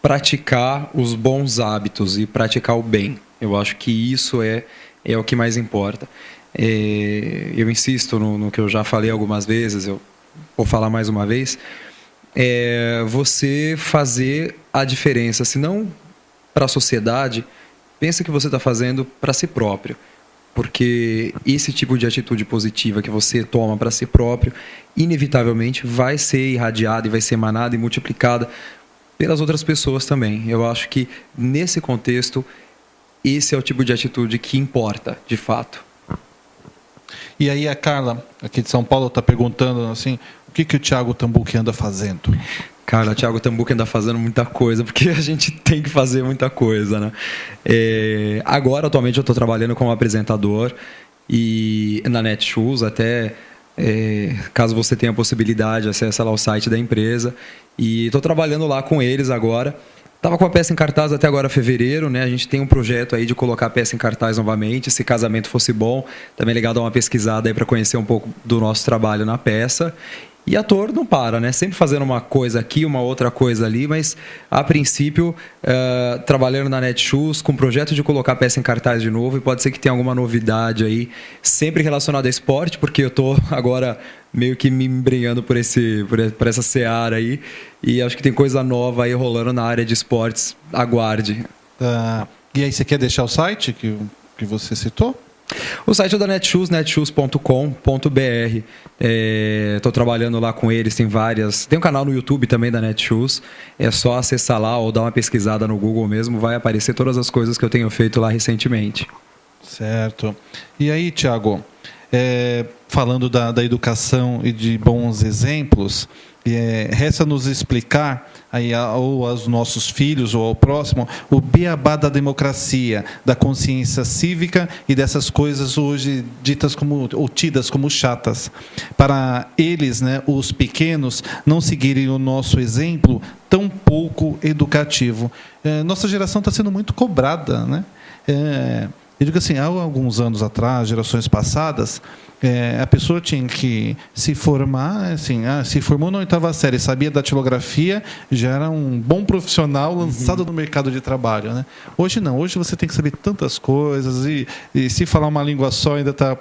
praticar os bons hábitos e praticar o bem, eu acho que isso é o que mais importa. Eu insisto no que eu já falei algumas vezes, eu vou falar mais uma vez, você fazer a diferença, se não para a sociedade, pensa que você está fazendo para si próprio. Porque esse tipo de atitude positiva que você toma para si próprio, inevitavelmente vai ser irradiada e vai ser emanada e multiplicada pelas outras pessoas também. Eu acho que, nesse contexto, esse é o tipo de atitude que importa, de fato. E aí a Carla, aqui de São Paulo, está perguntando assim, o que o Thiago Tambuchi anda fazendo? Cara, o Thiago Tambuchi anda fazendo muita coisa, porque a gente tem que fazer muita coisa, né? Agora, atualmente, eu estou trabalhando como apresentador e na Netshoes, até caso você tenha a possibilidade, acessa lá o site da empresa. E estou trabalhando lá com eles agora. Estava com a peça em cartaz até agora, fevereiro, né? A gente tem um projeto aí de colocar a peça em cartaz novamente, se casamento fosse bom. Também é legal dar uma pesquisada aí para conhecer um pouco do nosso trabalho na peça. E ator não para, né? Sempre fazendo uma coisa aqui, uma outra coisa ali, mas a princípio trabalhando na Netshoes com o projeto de colocar a peça em cartaz de novo, e pode ser que tenha alguma novidade aí, sempre relacionada a esporte, porque eu tô agora meio que me embrenhando por essa seara aí, e acho que tem coisa nova aí rolando na área de esportes. Aguarde. E aí, você quer deixar o site que você citou? O site é da Netshoes, netshoes.com.br. Estou trabalhando lá com eles, tem várias. Tem um canal no YouTube também da Netshoes. É só acessar lá ou dar uma pesquisada no Google mesmo, vai aparecer todas as coisas que eu tenho feito lá recentemente. Certo. E aí, Thiago, falando da educação e de bons exemplos, resta nos explicar aí, ou aos nossos filhos ou ao próximo, o beabá da democracia, da consciência cívica e dessas coisas hoje ditas como, ou tidas como chatas. Para eles, né, os pequenos, não seguirem o nosso exemplo tão pouco educativo. Nossa geração está sendo muito cobrada, né? Eu digo assim, há alguns anos atrás, gerações passadas, a pessoa tinha que se formar, assim, se formou na 8ª série, sabia datilografia, já era um bom profissional lançado no mercado de trabalho, né? Hoje não, hoje você tem que saber tantas coisas e se falar uma língua só ainda está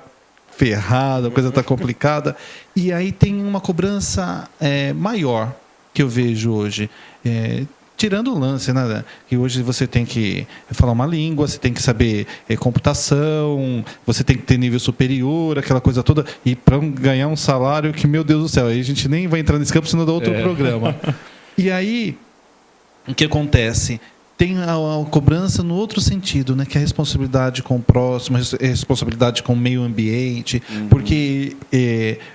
ferrada, a coisa está complicada. E aí tem uma cobrança maior que eu vejo hoje. Tirando o lance, né? Que hoje você tem que falar uma língua, você tem que saber computação, você tem que ter nível superior, aquela coisa toda, e para ganhar um salário que, meu Deus do céu, aí a gente nem vai entrar nesse campo, senão dá outro programa. E aí, o que acontece? Tem a cobrança no outro sentido, né? Que é a responsabilidade com o próximo, a responsabilidade com o meio ambiente, porque,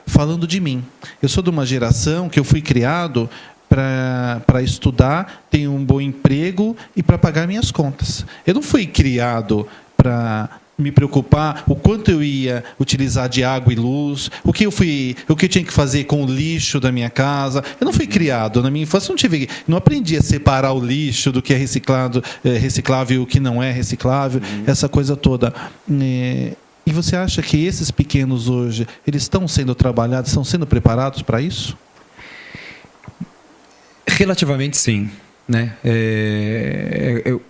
falando de mim, eu sou de uma geração que eu fui criado para estudar, ter um bom emprego e para pagar minhas contas. Eu não fui criado para me preocupar o quanto eu ia utilizar de água e luz, o que eu tinha que fazer com o lixo da minha casa. Eu não fui criado na minha infância, não aprendi a separar o lixo do que é reciclável e o que não é reciclável, essa coisa toda. E você acha que esses pequenos hoje, eles estão sendo trabalhados, estão sendo preparados para isso? Relativamente sim, né?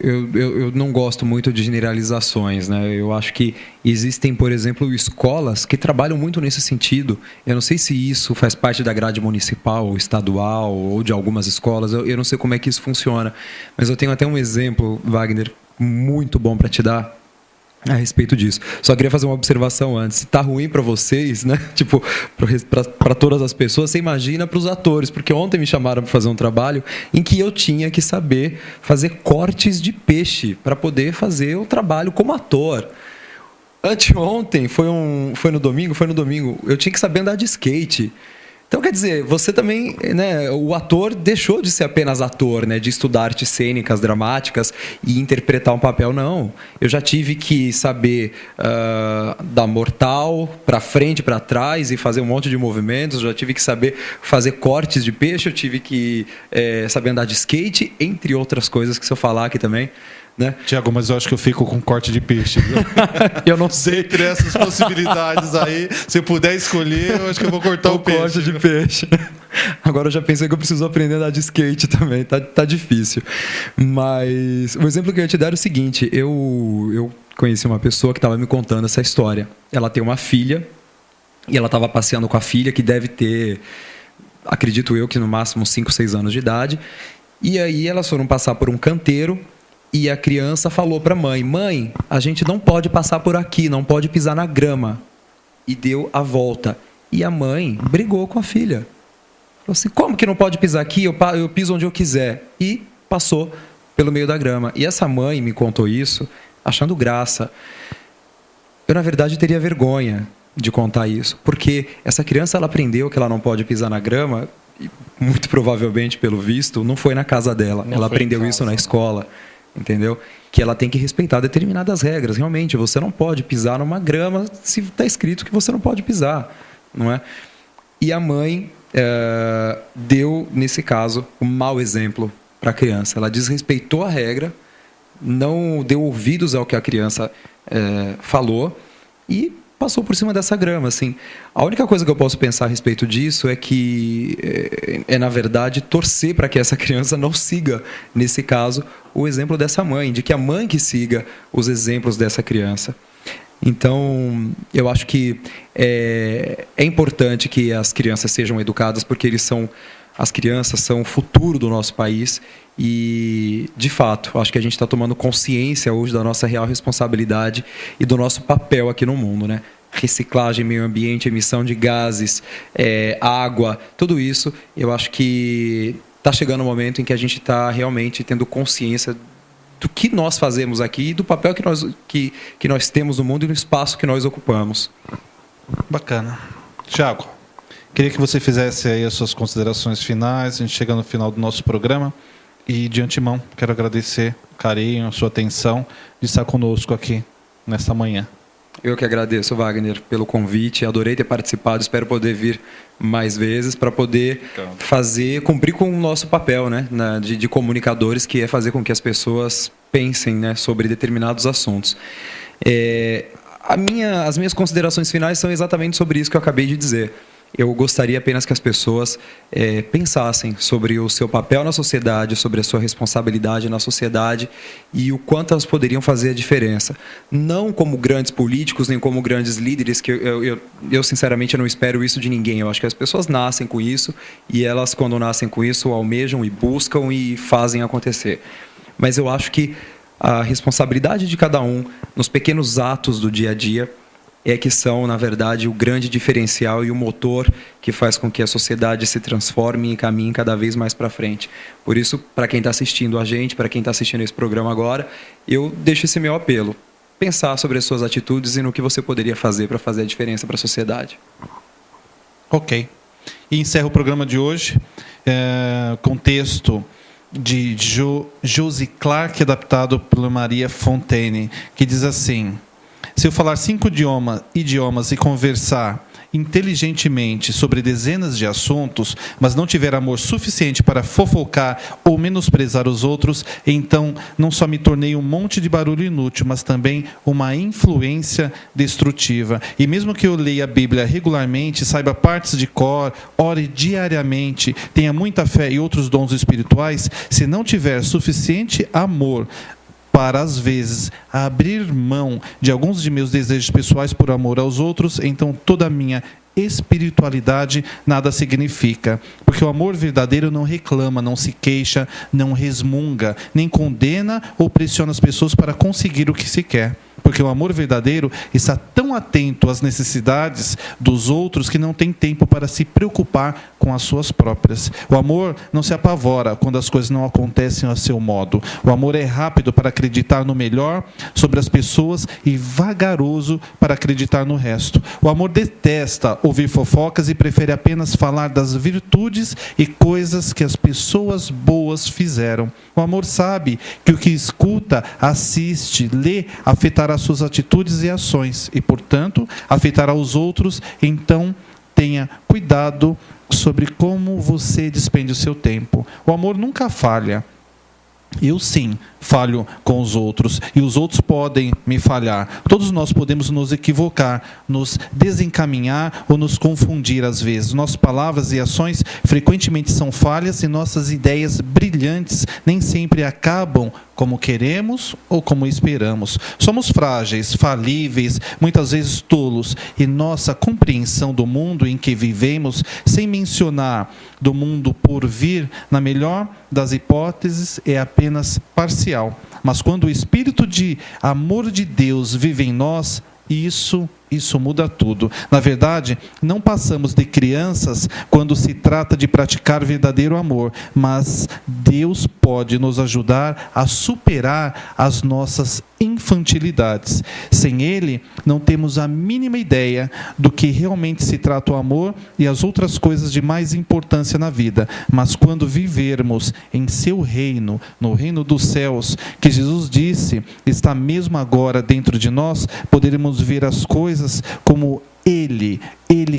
Eu não gosto muito de generalizações, né? Eu acho que existem, por exemplo, escolas que trabalham muito nesse sentido. Eu não sei se isso faz parte da grade municipal ou estadual ou de algumas escolas. Eu não sei como é que isso funciona, mas eu tenho até um exemplo, Wagner, muito bom para te dar a respeito disso. Só queria fazer uma observação antes. Se tá ruim para vocês, né? Tipo, para todas as pessoas, você imagina para os atores, porque ontem me chamaram para fazer um trabalho em que eu tinha que saber fazer cortes de peixe para poder fazer o trabalho como ator. Anteontem, foi no domingo, eu tinha que saber andar de skate. Então, quer dizer, você também, né, o ator deixou de ser apenas ator, né, de estudar artes cênicas, dramáticas e interpretar um papel. Não, eu já tive que saber dar mortal para frente, para trás e fazer um monte de movimentos, já tive que saber fazer cortes de peixe, eu tive que saber andar de skate, entre outras coisas que se eu falar aqui também, né? Tiago, mas eu acho que eu fico com corte de peixe. Eu não sei. Entre essas possibilidades aí, se eu puder escolher, eu acho que eu vou cortar o peixe. Corte de peixe. Agora eu já pensei que eu preciso aprender a andar de skate também, tá difícil. Mas o exemplo que eu ia te dar é o seguinte, eu conheci uma pessoa que estava me contando essa história. Ela tem uma filha, e ela estava passeando com a filha, que deve ter, acredito eu, que no máximo 5, 6 anos de idade. E aí elas foram passar por um canteiro, e a criança falou para a mãe: mãe, a gente não pode passar por aqui, não pode pisar na grama. E deu a volta. E a mãe brigou com a filha. Falou assim: como que não pode pisar aqui? Eu piso onde eu quiser. E passou pelo meio da grama. E essa mãe me contou isso achando graça. Eu, na verdade, teria vergonha de contar isso. Porque essa criança, ela aprendeu que ela não pode pisar na grama, e muito provavelmente, pelo visto, não foi na casa dela. Ela aprendeu isso na escola. Entendeu? Que ela tem que respeitar determinadas regras. Realmente, você não pode pisar numa grama se está escrito que você não pode pisar, não é? E a mãe deu, nesse caso, um mau exemplo para a criança. Ela desrespeitou a regra, não deu ouvidos ao que a criança falou e passou por cima dessa grama, assim. A única coisa que eu posso pensar a respeito disso é que na verdade, torcer para que essa criança não siga, nesse caso, o exemplo dessa mãe, de que a mãe que siga os exemplos dessa criança. Então, eu acho que é importante que as crianças sejam educadas, porque eles são as crianças são o futuro do nosso país e, de fato, acho que a gente está tomando consciência hoje da nossa real responsabilidade e do nosso papel aqui no mundo, né? Reciclagem, meio ambiente, emissão de gases, água, tudo isso, eu acho que está chegando o momento em que a gente está realmente tendo consciência do que nós fazemos aqui e do papel que nós temos no mundo e no espaço que nós ocupamos. Bacana. Tiago, queria que você fizesse aí as suas considerações finais. A gente chega no final do nosso programa e, de antemão, quero agradecer o carinho, a sua atenção de estar conosco aqui nesta manhã. Eu que agradeço, Wagner, pelo convite. Adorei ter participado. Espero poder vir mais vezes para poder cumprir com o nosso papel, né, de comunicadores, que é fazer com que as pessoas pensem, né, sobre determinados assuntos. As minhas considerações finais são exatamente sobre isso que eu acabei de dizer. Eu gostaria apenas que as pessoas pensassem sobre o seu papel na sociedade, sobre a sua responsabilidade na sociedade e o quanto elas poderiam fazer a diferença. Não como grandes políticos, nem como grandes líderes, que eu sinceramente não espero isso de ninguém. Eu acho que as pessoas nascem com isso e elas, quando nascem com isso, almejam e buscam e fazem acontecer. Mas eu acho que a responsabilidade de cada um nos pequenos atos do dia a dia que são, na verdade, o grande diferencial e o motor que faz com que a sociedade se transforme e caminhe cada vez mais para frente. Por isso, para quem está assistindo a gente, para quem está assistindo esse programa agora, eu deixo esse meu apelo. Pensar sobre as suas atitudes e no que você poderia fazer para fazer a diferença para a sociedade. Ok. E encerro o programa de hoje com o texto de Josie Clark, adaptado por Maria Fontaine, que diz assim: se eu falar 5 idiomas e conversar inteligentemente sobre dezenas de assuntos, mas não tiver amor suficiente para fofocar ou menosprezar os outros, então não só me tornei um monte de barulho inútil, mas também uma influência destrutiva. E mesmo que eu leia a Bíblia regularmente, saiba partes de cor, ore diariamente, tenha muita fé e outros dons espirituais, se não tiver suficiente amor para, às vezes, abrir mão de alguns de meus desejos pessoais por amor aos outros, então toda a minha espiritualidade nada significa. Porque o amor verdadeiro não reclama, não se queixa, não resmunga, nem condena ou pressiona as pessoas para conseguir o que se quer. Porque o amor verdadeiro está tão atento às necessidades dos outros que não tem tempo para se preocupar com as suas próprias. O amor não se apavora quando as coisas não acontecem a seu modo. O amor é rápido para acreditar no melhor sobre as pessoas e vagaroso para acreditar no resto. O amor detesta ouvir fofocas e prefere apenas falar das virtudes e coisas que as pessoas boas fizeram. O amor sabe que o que escuta, assiste, lê, afetará suas atitudes e ações e, portanto, afetará os outros. Então, tenha cuidado sobre como você despende o seu tempo. O amor nunca falha. Eu sim falho com os outros e os outros podem me falhar. Todos nós podemos nos equivocar, nos desencaminhar ou nos confundir às vezes. Nossas palavras e ações frequentemente são falhas e nossas ideias brilhantes nem sempre acabam como queremos ou como esperamos. Somos frágeis, falíveis, muitas vezes tolos, e nossa compreensão do mundo em que vivemos, sem mencionar do mundo por vir, na melhor das hipóteses, é apenas parcial. Mas quando o Espírito de amor de Deus vive em nós, isso muda tudo. Na verdade, não passamos de crianças quando se trata de praticar verdadeiro amor, mas Deus pode nos ajudar a superar as nossas infantilidades. Sem Ele, não temos a mínima ideia do que realmente se trata o amor e as outras coisas de mais importância na vida. Mas quando vivermos em seu reino, no reino dos céus, que Jesus disse, está mesmo agora dentro de nós, poderemos ver as coisas como Ele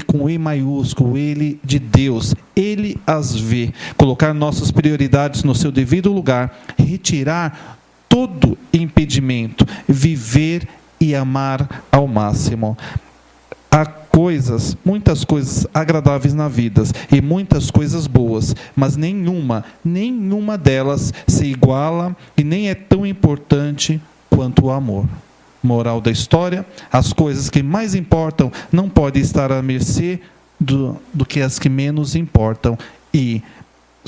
com E maiúsculo, Ele de Deus, Ele as vê. Colocar nossas prioridades no seu devido lugar, retirar todo impedimento, viver e amar ao máximo. Há muitas coisas agradáveis na vida e muitas coisas boas, mas nenhuma delas se iguala e nem é tão importante quanto o amor. Moral da história: as coisas que mais importam não podem estar à mercê do que as que menos importam. E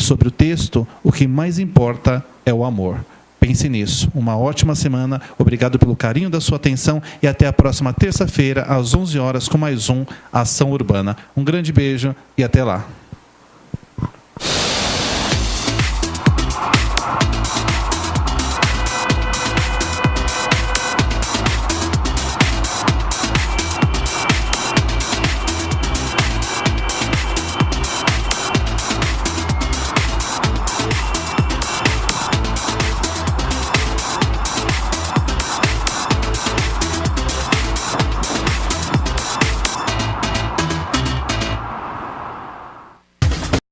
sobre o texto, o que mais importa é o amor. Pense nisso. Uma ótima semana. Obrigado pelo carinho da sua atenção e até a próxima terça-feira, às 11 horas, com mais um Ação Urbana. Um grande beijo e até lá.